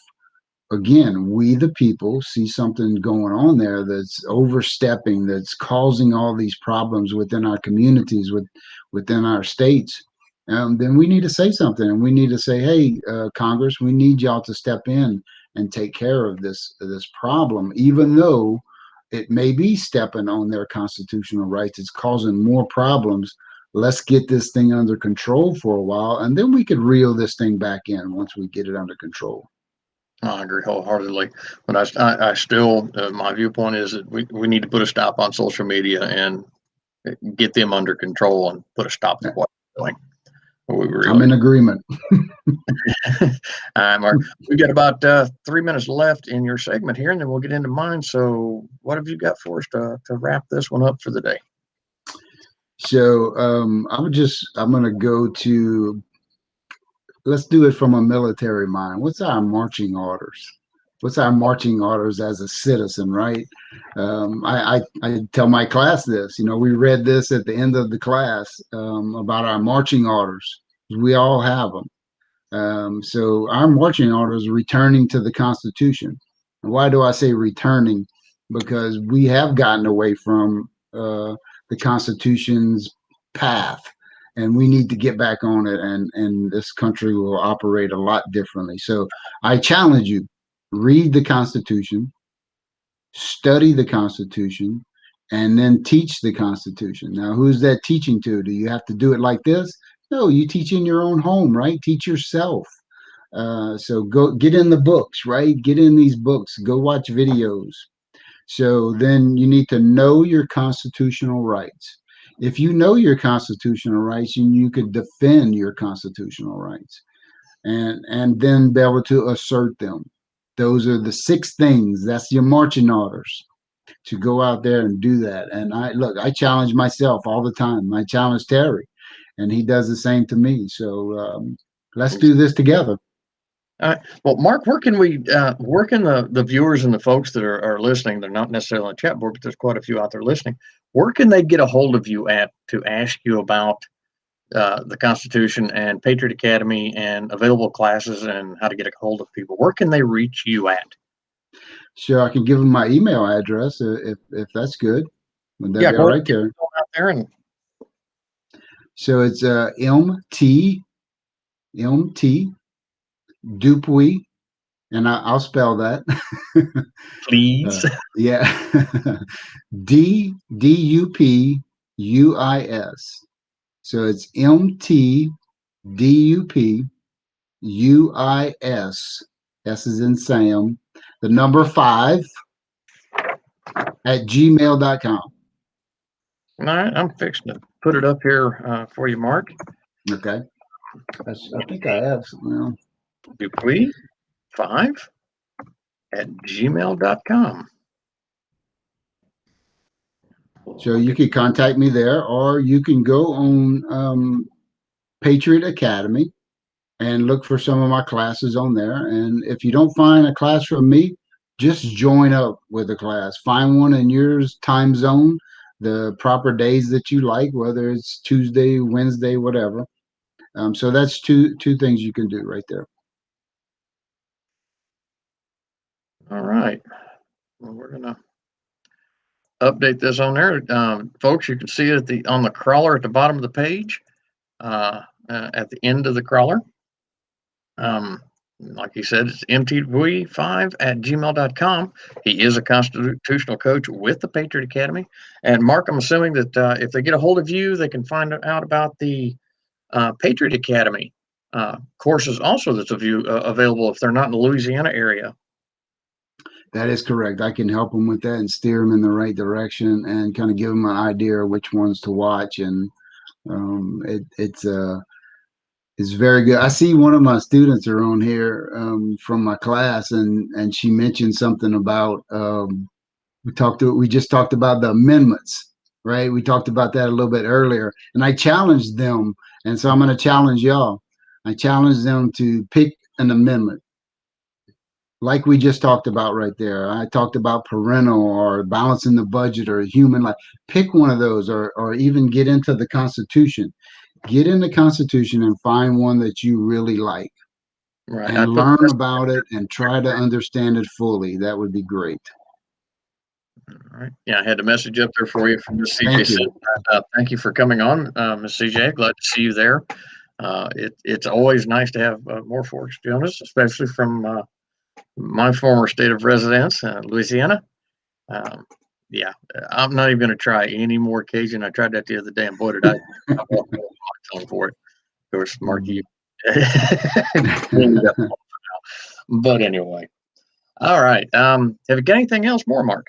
again, we the people see something going on there that's overstepping, that's causing all these problems within our communities, within our states, then we need to say something, and we need to say, "Hey, Congress, we need y'all to step in and take care of this problem, even though it may be stepping on their constitutional rights. It's causing more problems. Let's get this thing under control for a while, and then we could reel this thing back in once we get it under control." I agree wholeheartedly, but I still my viewpoint is that we need to put a stop on social media and get them under control and put a stop to what they're doing. We I'm really in agreement. Mark, we've got about 3 minutes left in your segment here, and then we'll get into mine. So, what have you got for us to wrap this one up for the day? So I'm gonna go to, let's do it from a military mind. What's our marching orders? What's our marching orders as a citizen, right? I tell my class this. We read this at the end of the class about our marching orders. We all have them. So our marching orders returning to the Constitution. And why do I say returning? Because we have gotten away from the Constitution's path, and we need to get back on it. And this country will operate a lot differently. So I challenge you: read the Constitution, study the Constitution, and then teach the Constitution. Now, who's that teaching to? Do you have to do it like this? No, you teach in your own home, right? Teach yourself. So go get in the books, right? Get in these books, go watch videos. So then you need to know your constitutional rights. If you know your constitutional rights, you could defend your constitutional rights and then be able to assert them. Those are the 6 things. That's your marching orders. to go out there and do that. And I challenge myself all the time. I challenge Terry, and he does the same to me. So let's do this together. Well, Mark, where can the viewers and the folks that are listening, they're not necessarily on the chat board, but there's quite a few out there listening. Where can they get a hold of you at to ask you about the Constitution and Patriot Academy and available classes and how to get a hold of people? Where can they reach you at? Sure, I can give them my email address if that's good. Would that be all right, Terry? Out there and so it's MT Dupuy, and I'll spell that. please. Yeah, DUPUIS. So it's MTDUPUIS. S is in Sam. The number 5 at gmail.com. All right, I'm fixing to put it up here for you, Mark. Okay. I think I have. Well, Dupuy 5 at gmail.com. So you can contact me there, or you can go on Patriot Academy and look for some of my classes on there. And if you don't find a class from me, just join up with a class. Find one in your time zone, the proper days that you like, whether it's Tuesday, Wednesday, whatever. So that's two things you can do right there. All right. Well, we're gonna update this on there, folks. You can see it on the crawler at the bottom of the page, at the end of the crawler. Like he said, it's mtv5 at gmail.com. He is a constitutional coach with the Patriot Academy. And Mark, I'm assuming that if they get a hold of you, they can find out about the Patriot Academy courses also that's available if they're not in the Louisiana area. That is correct. I can help them with that and steer them in the right direction and kind of give them an idea of which ones to watch. And it's very good. I see one of my students are on here from my class, and she mentioned something about we just talked about the amendments, right? We talked about that a little bit earlier, and I challenged them, and so I'm going to challenge y'all. I challenged them to pick an amendment, like we just talked about right there. I talked about parental or balancing the budget or human life. Pick one of those, or even get into the Constitution. Get in the Constitution and find one that you really like, right, and learn about it and try to understand it fully. That would be great. All right. Yeah, I had a message up there for you from Ms. CJ. Thank you for coming on, Ms. CJ. Glad to see you there. It's always nice to have more folks join us, especially from my former state of residence, Louisiana. Yeah, I'm not even going to try any more Cajun. I tried that the other day, and boy, did I walk for it. Of course, Marky. But anyway, all right. Have you got anything else more, Mark?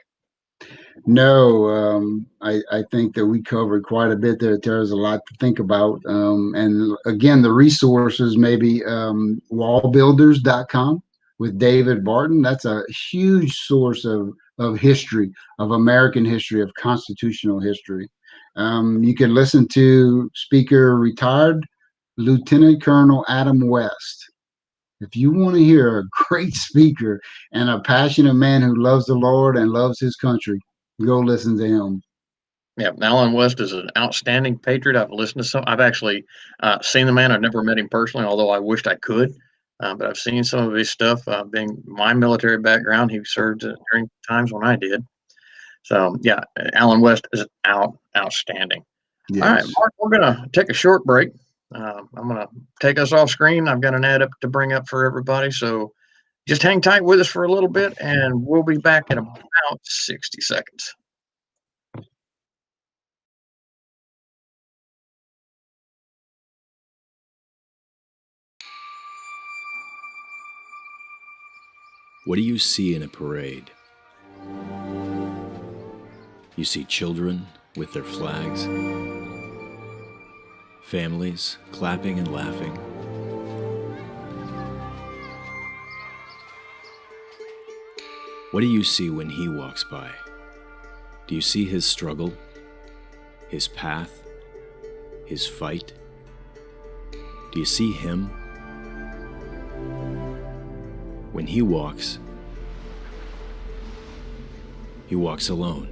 No, I think that we covered quite a bit there. There's a lot to think about. And again, the resources, maybe wallbuilders.com with David Barton. That's a huge source of history, of American history, of constitutional history. You can listen to speaker retired Lieutenant Colonel Adam West. If you want to hear a great speaker and a passionate man who loves the Lord and loves his country, go listen to him. Yeah, Alan West is an outstanding patriot. I've listened to some. I've actually seen the man. I've never met him personally, although I wished I could. But I've seen some of his stuff. Being my military background, he served during times when I did. So yeah, Alan West is outstanding. Yes. All right, Mark, we're gonna take a short break. I'm gonna take us off screen. I've got an ad up to bring up for everybody, so just hang tight with us for a little bit, and we'll be back in about 60 seconds. What do you see in a parade? You see children with their flags, families clapping and laughing. What do you see when he walks by? Do you see his struggle, his path, his fight? Do you see him? When he walks alone.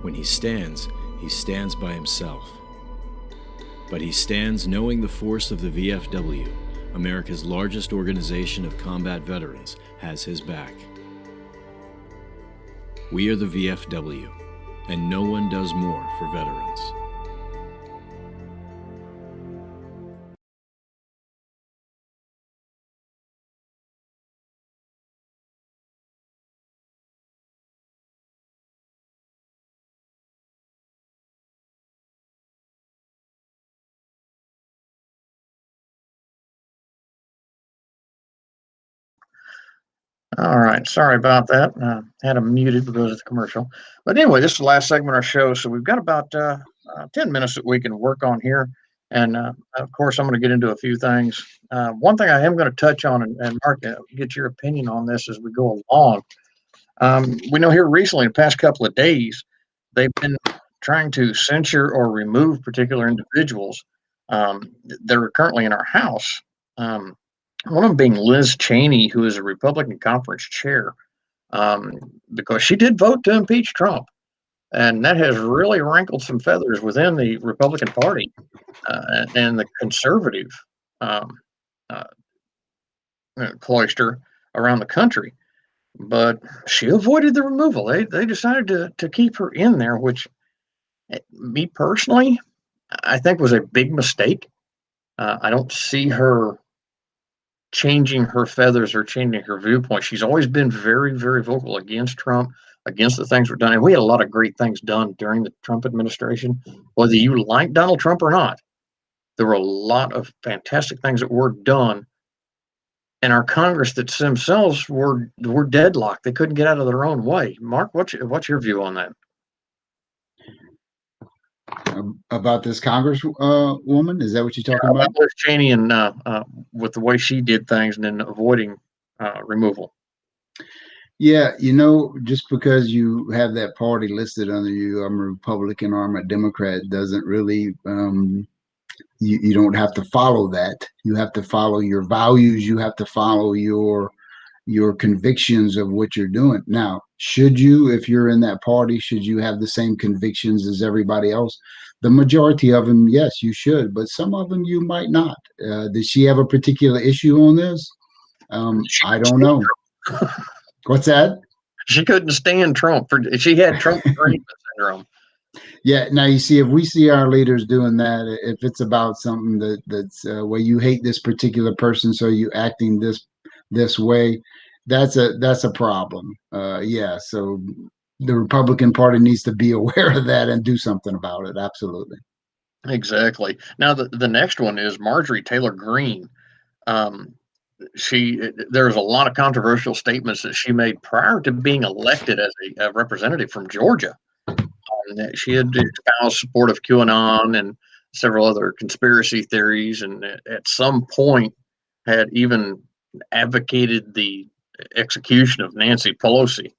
When he stands by himself. But he stands knowing the force of the VFW, America's largest organization of combat veterans, has his back. We are the VFW, and no one does more for veterans. All right, sorry about that. Had them muted because of the commercial. But anyway, this is the last segment of our show, so we've got about 10 minutes that we can work on here. And of course, I'm going to get into a few things. One thing I am going to touch on, and Mark, get your opinion on this as we go along. We know here recently, the past couple of days, they've been trying to censure or remove particular individuals that are currently in our House. One of them being Liz Cheney, who is a Republican conference chair, because she did vote to impeach Trump. And that has really rankled some feathers within the Republican Party and the conservative uh, cloister around the country. But she avoided the removal. They decided to keep her in there, which, me personally, I think was a big mistake. I don't see her changing her feathers or changing her viewpoint. She's always been very, very vocal against Trump, against the things we're done. And we had a lot of great things done during the Trump administration, whether you like Donald Trump or not. There were a lot of fantastic things that were done. And our Congress that themselves were deadlocked. They couldn't get out of their own way. Mark, what's your view on that? About this Congress woman? Is that what you're talking about? Liz Cheney and with the way she did things and then avoiding removal. Yeah, just because you have that party listed under you, I'm a Republican or I'm a Democrat, doesn't really, you don't have to follow that. You have to follow your values. You have to follow your convictions of what you're doing. Now, if you're in that party, should you have the same convictions as everybody else? The majority of them, yes, you should, but some of them you might not. Did she have a particular issue on this? I don't know. What's that? She couldn't stand Trump. She had Trump syndrome. Yeah. Now you see, if we see our leaders doing that, if it's about something that's where you hate this particular person, so you acting this way, that's a problem. Yeah. So the Republican Party needs to be aware of that and do something about it. Absolutely. Exactly. Now the next one is Marjorie Taylor Greene. There's a lot of controversial statements that she made prior to being elected as a representative from Georgia. She had espoused support of QAnon and several other conspiracy theories, and at some point had even advocated the execution of Nancy Pelosi.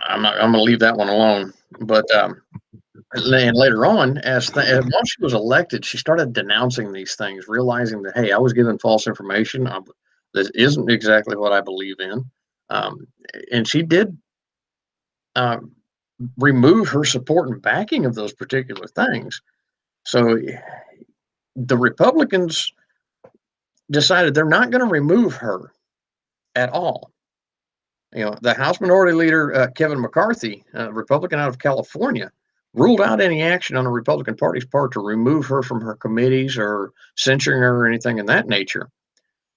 I'm going to leave that one alone. But and later on, once she was elected, she started denouncing these things, realizing that, hey, I was given false information. This isn't exactly what I believe in. And she did remove her support and backing of those particular things. So the Republicans decided they're not going to remove her at all. The House Minority Leader, Kevin McCarthy, Republican out of California, ruled out any action on the Republican Party's part to remove her from her committees or censoring her or anything in that nature.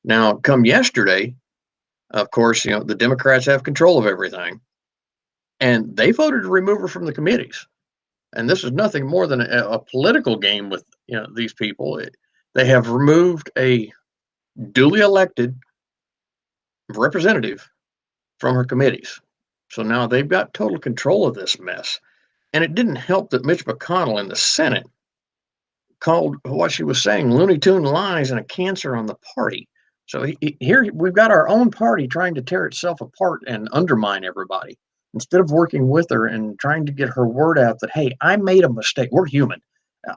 Now, come yesterday, of course, the Democrats have control of everything, and they voted to remove her from the committees. And this is nothing more than a political game with these people. They have removed a duly elected representative from her committees. So now they've got total control of this mess. And it didn't help that Mitch McConnell in the Senate called what she was saying Looney Tune lies and a cancer on the party. So here we've got our own party trying to tear itself apart and undermine everybody. instead of working with her and trying to get her word out that, hey, I made a mistake. We're human.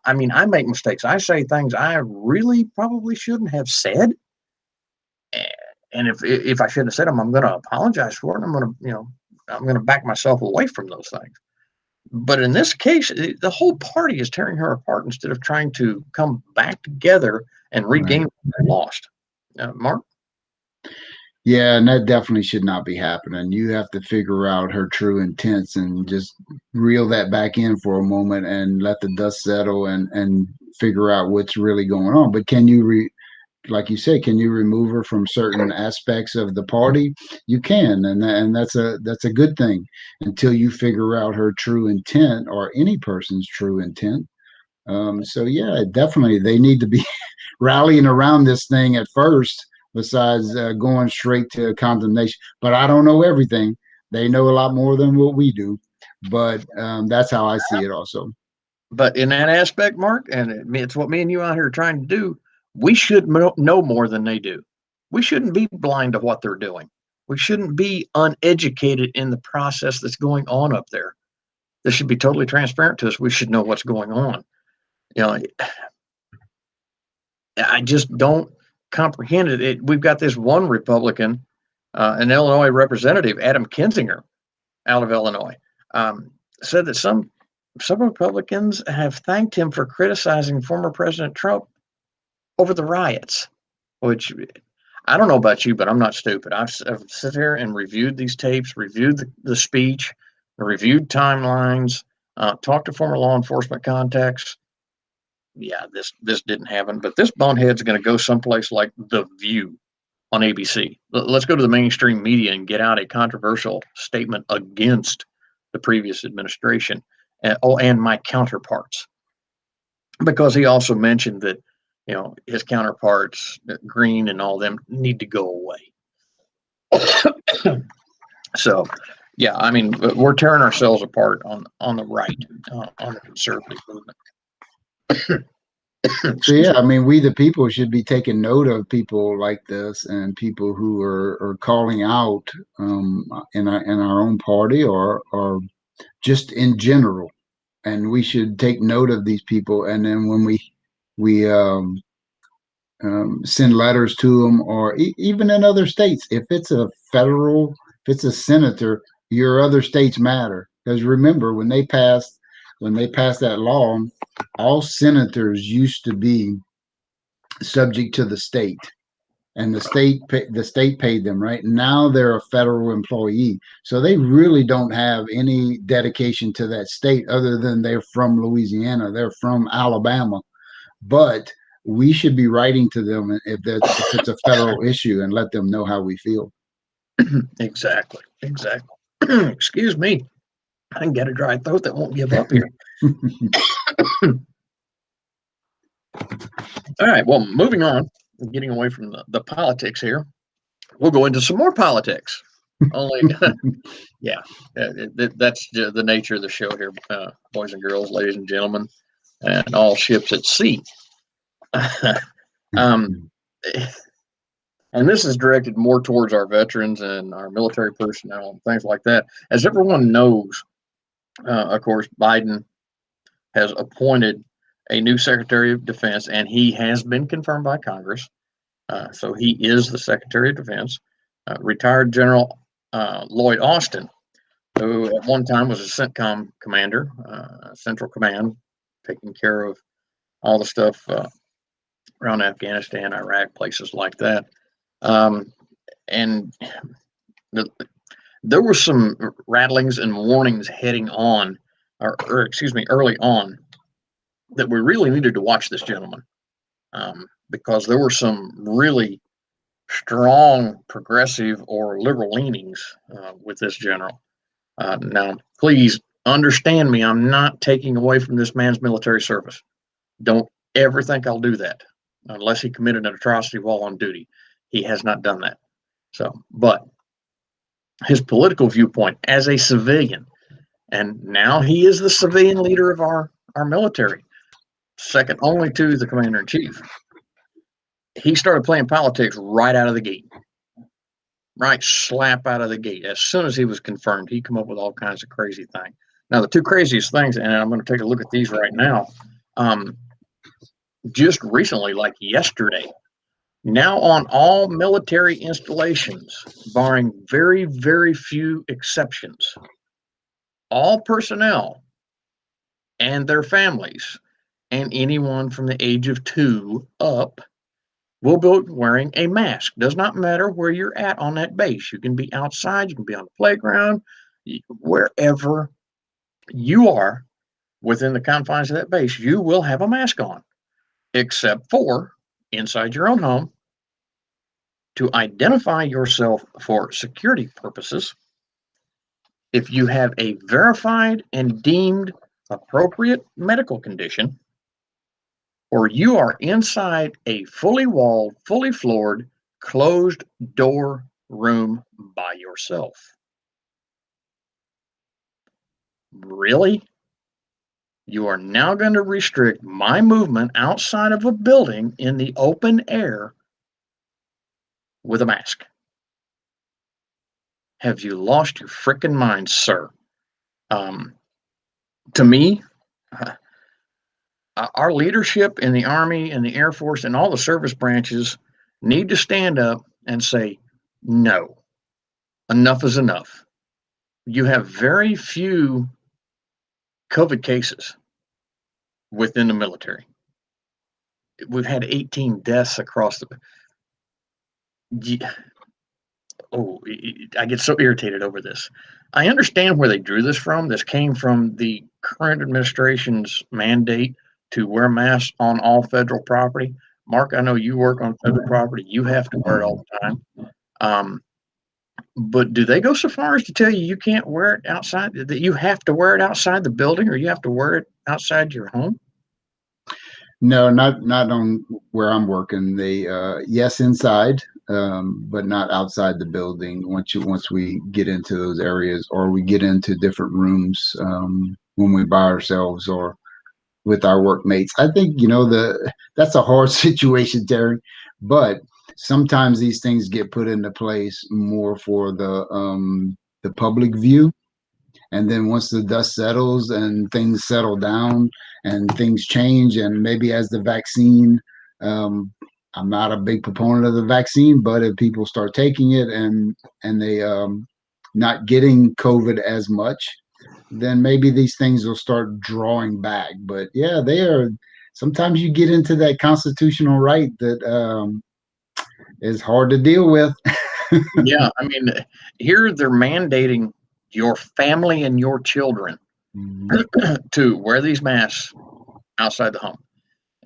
I mean, I make mistakes. I say things I really probably shouldn't have said. And if I shouldn't have said them, I'm going to apologize for it. I'm going to, I'm going to back myself away from those things. But in this case, the whole party is tearing her apart instead of trying to come back together and regain what they lost. Mark? Yeah, and that definitely should not be happening. You have to figure out her true intents and just reel that back in for a moment and let the dust settle and figure out what's really going on. But can you like you said, can you remove her from certain aspects of the party? You can, and that's a good thing until you figure out her true intent or any person's true intent. So yeah, definitely they need to be rallying around this thing at first, besides going straight to condemnation. But I don't know everything. They know a lot more than what we do. But that's how I see it also. But in that aspect, Mark, and it's what me and you out here are trying to do, we should know more than they do. We shouldn't be blind to what they're doing. We shouldn't be uneducated in the process that's going on up there. This should be totally transparent to us. We should know what's going on. I just don't comprehend it. We've got this one Republican, an Illinois representative, Adam Kinzinger, out of Illinois, said that some Republicans have thanked him for criticizing former President Trump over the riots, which I don't know about you, but I'm not stupid. I've sit here and reviewed these tapes, reviewed the speech, reviewed timelines, talked to former law enforcement contacts. Yeah, this didn't happen, but this bonehead's going to go someplace like The View on ABC. Let's go to the mainstream media and get out a controversial statement against the previous administration and my counterparts, because he also mentioned that his counterparts, Green and all them, need to go away. So, yeah, I mean, we're tearing ourselves apart on the right, on the conservative movement. So yeah, I mean, we the people should be taking note of people like this and people who are calling out in our own party or just in general, and we should take note of these people. And then when we send letters to them, or even in other states, if it's a senator, your other states matter. Because remember, when they passed that law, all senators used to be subject to the state, and the state paid them. Right now they're a federal employee, so they really don't have any dedication to that state other than they're from Louisiana, they're from Alabama. But we should be writing to them if it's a federal issue and let them know how we feel. Exactly. Excuse me, I can get a dry throat that won't give up here. All right, well, moving on, getting away from the politics here, we'll go into some more politics. Only, yeah, that's the nature of the show here, boys and girls, ladies and gentlemen, and all ships at sea. And this is directed more towards our veterans and our military personnel and things like that. As everyone knows, of course, Biden has appointed a new Secretary of Defense, and he has been confirmed by Congress. So he is the Secretary of Defense, retired General Lloyd Austin, who at one time was a CENTCOM commander, Central Command, taking care of all the stuff around Afghanistan, Iraq, places like that. And there were some rattlings and warnings heading on, or excuse me, early on, that we really needed to watch this gentleman, because there were some really strong progressive or liberal leanings with this general. Now, please understand me. I'm not taking away from this man's military service. Don't ever think I'll do that unless he committed an atrocity while on duty. He has not done that. So, but his political viewpoint as a civilian, and now he is the civilian leader of our military, second only to the commander-in-chief. He started playing politics right out of the gate. right slap out of the gate. As soon as he was confirmed, he come up with all kinds of crazy things. Now, the two craziest things, and I'm going to take a look at these right now. Just recently, like yesterday, now on all military installations, barring very, very few exceptions, all personnel and their families and anyone from the age of 2 up will be wearing a mask. Does not matter where you're at on that base. You can be outside, you can be on the playground, wherever you are within the confines of that base, you will have a mask on, except for inside your own home to identify yourself for security purposes. If you have a verified and deemed appropriate medical condition, or you are inside a fully walled, fully floored, closed door room by yourself. Really? You are now going to restrict my movement outside of a building in the open air with a mask? Have you lost your frickin' mind, sir? To me, our leadership in the Army and the Air Force and all the service branches need to stand up and say, no, enough is enough. You have very few COVID cases within the military. We've had 18 deaths across the. Oh, I get so irritated over this. I understand where they drew this from. This came from the current administration's mandate to wear masks on all federal property. Mark, I know you work on federal property. You have to wear it all the time. But do they go so far as to tell you can't wear it outside, that you have to wear it outside the building, or you have to wear it outside your home? No, not on where I'm working. They yes, inside, but not outside the building. Once we get into those areas, or we get into different rooms when we by ourselves or with our workmates. I think that's a hard situation, Terry. But sometimes these things get put into place more for the public view. And then once the dust settles and things settle down and things change, and maybe as the vaccine, I'm not a big proponent of the vaccine, but if people start taking it and they not getting COVID as much, then maybe these things will start drawing back. But yeah, they are. Sometimes you get into that constitutional right that is hard to deal with. Yeah, I mean, here they're mandating your family and your children to wear these masks outside the home.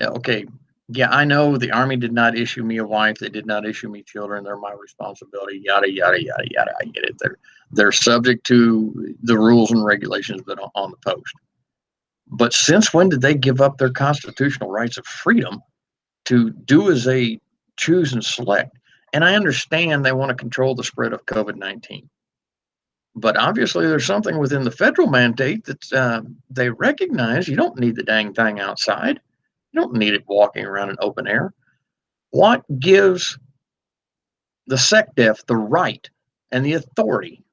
Okay, yeah, I know the Army did not issue me a wife. They did not issue me children. They're my responsibility. Yada yada yada yada. I get it. They're subject to the rules and regulations that are on the post. But since when did they give up their constitutional rights of freedom to do as they choose and select? And I understand they want to control the spread of COVID-19. But obviously, there's something within the federal mandate that they recognize you don't need the dang thing outside. You don't need it walking around in open air. What gives the SecDef the right and the authority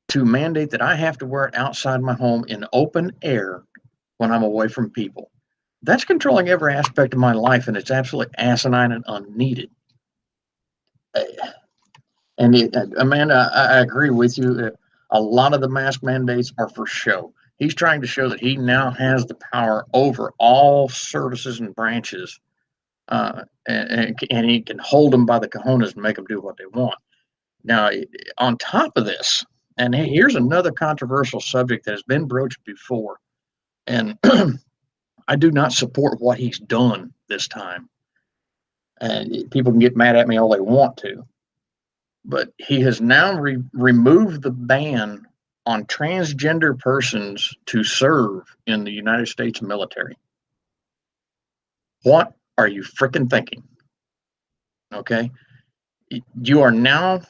to mandate that I have to wear it outside my home in open air when I'm away from people? That's controlling every aspect of my life, and it's absolutely asinine and unneeded. And Amanda, I agree with you that a lot of the mask mandates are for show. He's trying to show that he now has the power over all services and branches, and he can hold them by the cojones and make them do what they want. Now, on top of this, and here's another controversial subject that has been broached before, and I do not support what he's done this time. And people can get mad at me all they want to, but he has now removed the ban on transgender persons to serve in the United States military. What are you freaking thinking? Okay. You are now,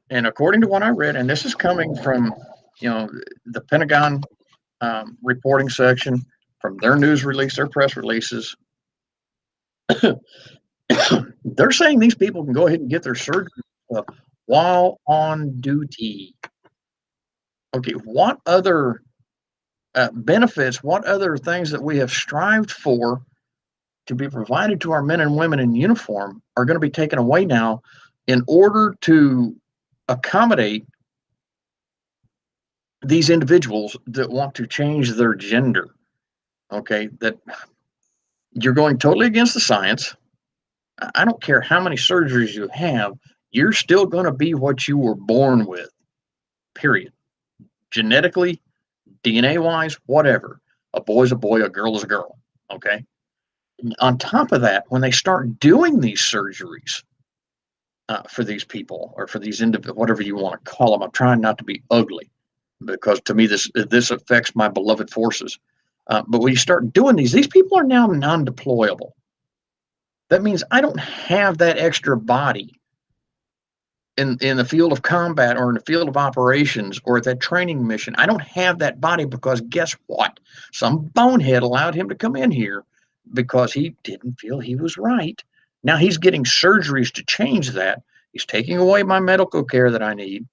and according to what I read, and this is coming from, the Pentagon reporting section, from their news release, their press releases, they're saying these people can go ahead and get their surgery of while on duty. Okay, what other benefits, what other things that we have strived for to be provided to our men and women in uniform are going to be taken away now in order to accommodate these individuals that want to change their gender? Okay, that you're going totally against the science. I don't care how many surgeries you have, you're still going to be what you were born with, period. Genetically, DNA wise, whatever. A boy's a boy, a girl is a girl. Okay. And on top of that, when they start doing these surgeries for these people or for these individuals, whatever you want to call them, I'm trying not to be ugly because to me, this affects my beloved forces. But when you start doing these people are now non deployable. That means I don't have that extra body in the field of combat or in the field of operations or at that training mission. I don't have that body because guess what? Some bonehead allowed him to come in here because he didn't feel he was right. Now he's getting surgeries to change that. He's taking away my medical care that I need.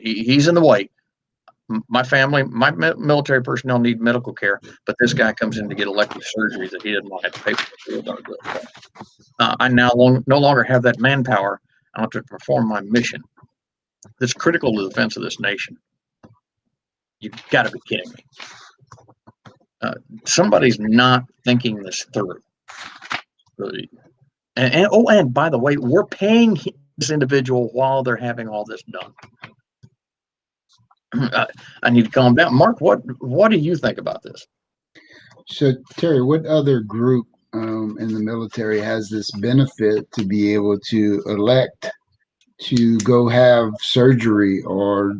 He's in the way. My family, my military personnel need medical care, but this guy comes in to get elective surgeries that he didn't want to have to pay for. I now no longer have that manpower to perform my mission that's critical to the defense of this nation. You've got to be kidding me. Somebody's not thinking this through. And by the way, we're paying this individual while they're having all this done. I need to calm down. Mark, what do you think about this? So, Terry, what other group in the military has this benefit to be able to elect to go have surgery or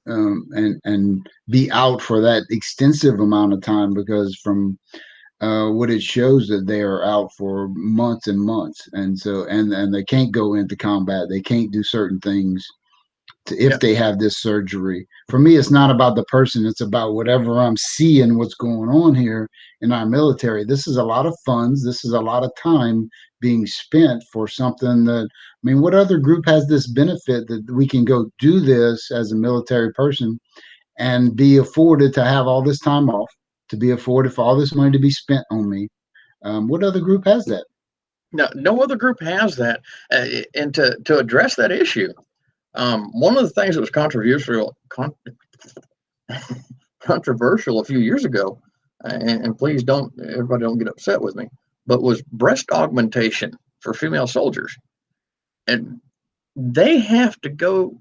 and be out for that extensive amount of time? Because from what it shows that they are out for months and months, and so and they can't go into combat, they can't do certain things if they have this surgery. For me, it's not about the person, it's about whatever I'm seeing what's going on here in our military. This is a lot of funds, this is a lot of time being spent for something that, I mean, what other group has this benefit that we can go do this as a military person and be afforded to have all this time off, to be afforded for all this money to be spent on me? What other group has that? No other group has that. And to address that issue, one of the things that was controversial a few years ago, and please everybody don't get upset with me, but was breast augmentation for female soldiers. And they had to go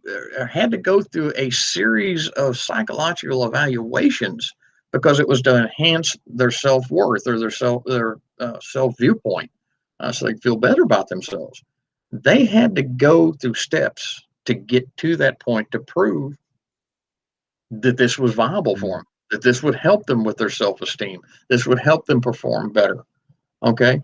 through a series of psychological evaluations because it was to enhance their self-worth or their self viewpoint, so they feel better about themselves. They had to go through steps to get to that point to prove that this was viable for them, that this would help them with their self-esteem, this would help them perform better. Okay,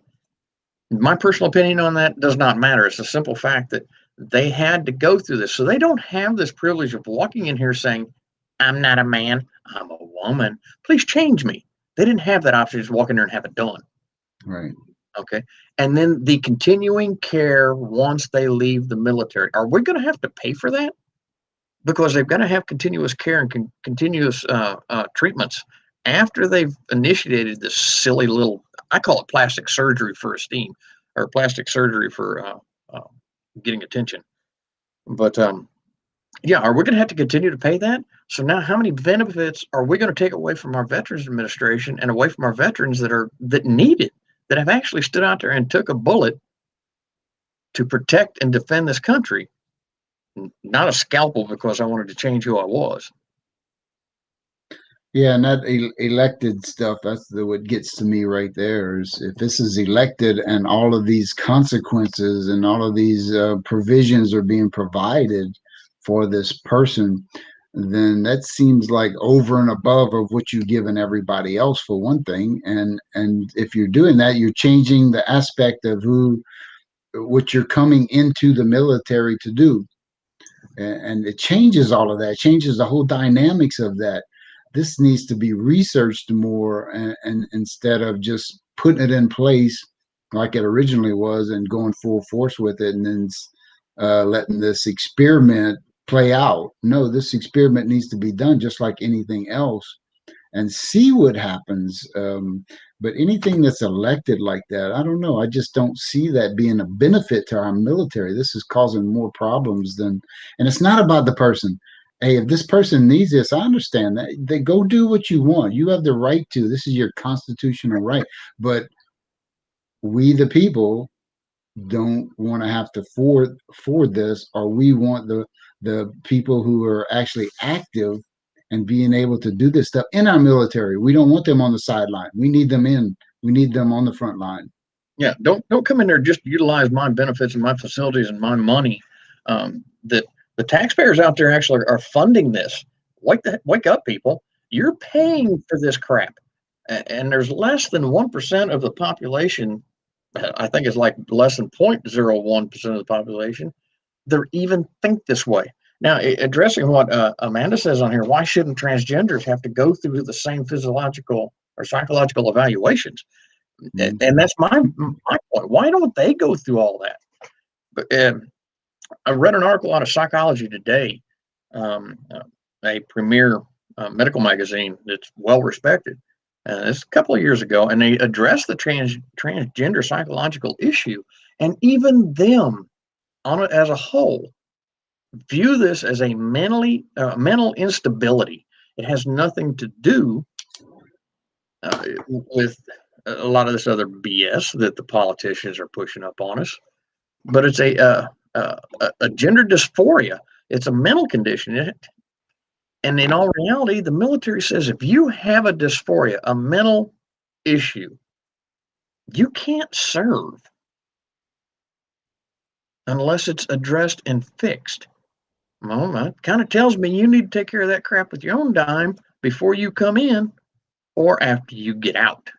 my personal opinion on that does not matter. It's a simple fact that they had to go through this. So they don't have this privilege of walking in here saying, I'm not a man, I'm a woman, please change me. They didn't have that option to just walk in there and have it done. Right. Okay. And then the continuing care once they leave the military. Are we going to have to pay for that? Because they've got to have continuous care and continuous treatments after they've initiated this silly little, I call it plastic surgery for esteem or plastic surgery for getting attention. But yeah, are we going to have to continue to pay that? So now how many benefits are we going to take away from our Veterans Administration and away from our veterans that need it, that have actually stood out there and took a bullet to protect and defend this country, not a scalpel because I wanted to change who I was? Yeah, and that elected stuff, that's what gets to me right there, is if this is elected and all of these consequences and all of these provisions are being provided for this person, then that seems like over and above of what you've given everybody else, for one thing. And if you're doing that, you're changing the aspect of what you're coming into the military to do. And it changes all of that, changes the whole dynamics of that. This needs to be researched more, and instead of just putting it in place like it originally was and going full force with it, and then letting this experiment play out. No, this experiment needs to be done just like anything else and see what happens. But anything that's elected like that, I don't know. I just don't see that being a benefit to our military. This is causing more problems than, and it's not about the person. Hey, if this person needs this, I understand that. They go do what you want. You have the right to. This is your constitutional right. But we, the people, don't want to have to for this, or we want the people who are actually active and being able to do this stuff in our military. We don't want them on the sideline. We need them in. We need them on the front line. Yeah, don't come in there just to utilize my benefits and my facilities and my money. That the taxpayers out there actually are funding this. Wake up, people! You're paying for this crap, and there's less than 1% of the population. I think it's like less than 0.01% of the population that even think this way. Now, addressing what Amanda says on here, why shouldn't transgenders have to go through the same physiological or psychological evaluations? And that's my point. Why don't they go through all that? But I read an article out of Psychology Today, a premier medical magazine that's well respected. It's a couple of years ago, and they addressed the transgender psychological issue, and even them, on it as a whole, view this as a mental instability. It has nothing to do with a lot of this other BS that the politicians are pushing up on us, but it's a gender dysphoria. It's a mental condition. And in all reality, the military says if you have a dysphoria, a mental issue, you can't serve unless it's addressed and fixed. Well, that kind of tells me you need to take care of that crap with your own dime before you come in or after you get out.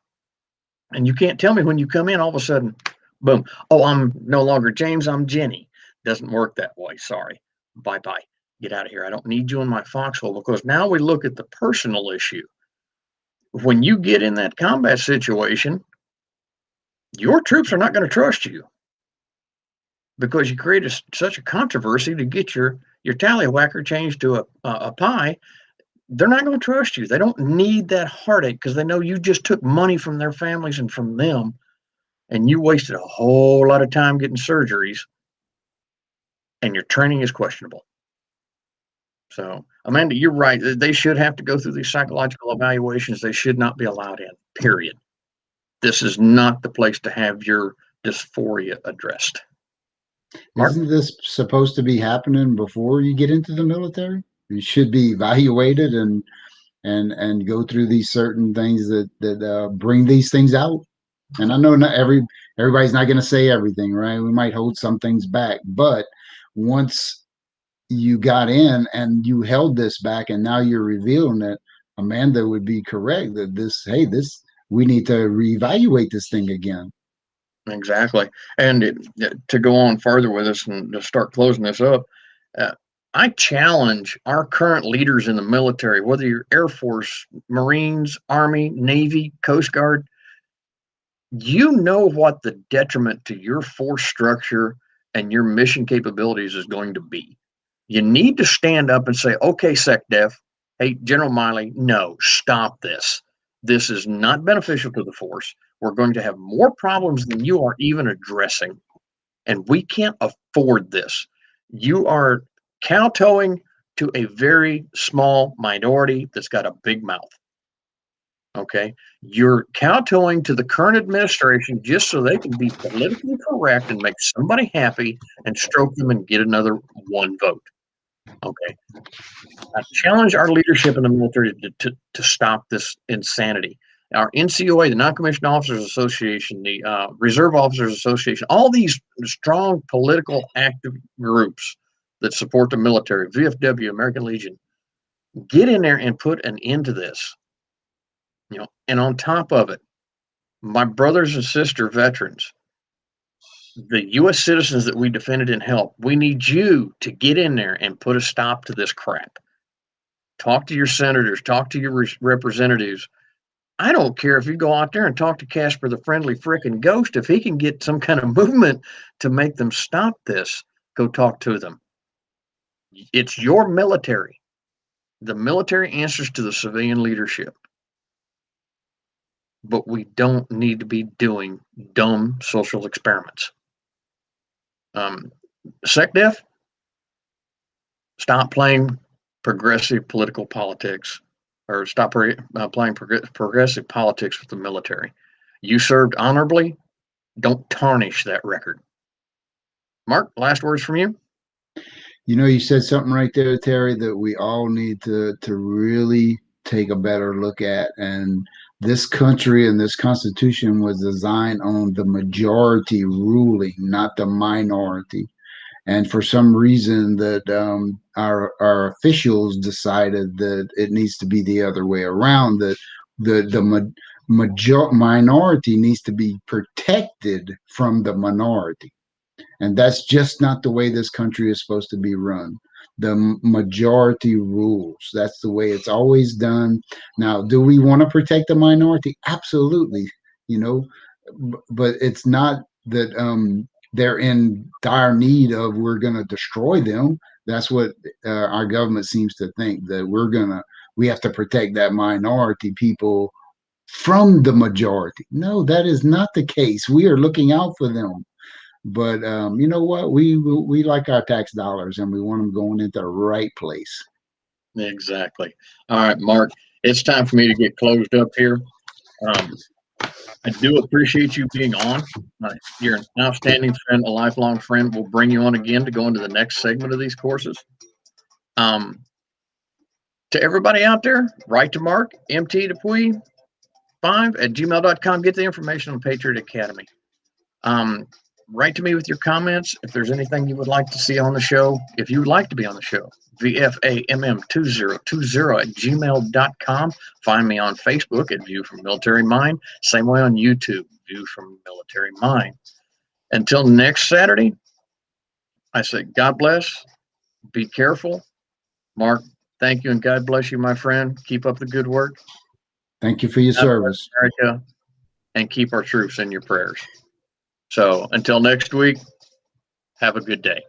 And you can't tell me when you come in, all of a sudden, boom, oh, I'm no longer James, I'm Jenny. Doesn't work that way. Sorry. Bye-bye. Get out of here. I don't need you in my foxhole, because now we look at the personal issue. When you get in that combat situation, your troops are not going to trust you because you created such a controversy to get your tallywhacker changed to a pie. They're not going to trust you. They don't need that heartache because they know you just took money from their families and from them, and you wasted a whole lot of time getting surgeries, and your training is questionable. So, Amanda, you're right. They should have to go through these psychological evaluations. They should not be allowed in, period. This is not the place to have your dysphoria addressed. Mark? Isn't this supposed to be happening before you get into the military? You should be evaluated and go through these certain things that bring these things out. And I know not everybody's not going to say everything, right? We might hold some things back, but once you got in and you held this back and now you're revealing it, Amanda would be correct that we need to reevaluate this thing again. Exactly. And to go on further with this and to start closing this up, I challenge our current leaders in the military, whether you're Air Force, Marines, Army, Navy, Coast Guard, you know what the detriment to your force structure and your mission capabilities is going to be. You need to stand up and say, okay, SecDef, hey, General Miley, no, stop this. This is not beneficial to the force. We're going to have more problems than you are even addressing, and we can't afford this. You are kowtowing to a very small minority that's got a big mouth. Okay, you're kowtowing to the current administration just so they can be politically correct and make somebody happy and stroke them and get another one vote. Okay, I challenge our leadership in the military to stop this insanity. Our NCOA, the Non-Commissioned Officers Association, the Reserve Officers Association, all these strong political active groups that support the military, VFW, American Legion, get in there and put an end to this. And on top of it, my brothers and sister veterans, the U.S. citizens that we defended and helped, we need you to get in there and put a stop to this crap. Talk to your senators, talk to your representatives. I don't care if you go out there and talk to Casper the Friendly Frickin' Ghost, if he can get some kind of movement to make them stop this. Go talk to them. It's your military. The military answers to the civilian leadership. But we don't need to be doing dumb social experiments. SecDef, stop playing progressive political politics, or stop playing progressive politics with the military. You served honorably. Don't tarnish that record. Mark, last words from you. You said something right there, Terry, that we all need to really take a better look at. And this country and this Constitution was designed on the majority ruling, not the minority. And for some reason, that our officials decided that it needs to be the other way around. That the minority needs to be protected from the minority. And that's just not the way this country is supposed to be run. The majority rules. That's the way it's always done. Now, do we want to protect the minority? Absolutely. But it's not that they're in dire need of, we're going to destroy them. That's what our government seems to think, that we have to protect that minority people from the majority. No, that is not the case. We are looking out for them. But you know what? We like our tax dollars, and we want them going into the right place. Exactly. All right, Mark, it's time for me to get closed up here. I do appreciate you being on. You're an outstanding friend, a lifelong friend. We'll bring you on again to go into the next segment of these courses. To everybody out there, write to Mark, mtdupuy5@gmail.com. Get the information on Patriot Academy. Write to me with your comments. If there's anything you would like to see on the show, if you would like to be on the show, VFAMM2020@gmail.com. Find me on Facebook at View from Military Mind. Same way on YouTube, View from Military Mind. Until next Saturday, I say God bless. Be careful. Mark, thank you, and God bless you, my friend. Keep up the good work. Thank you for your service, America, and keep our troops in your prayers. So until next week, have a good day.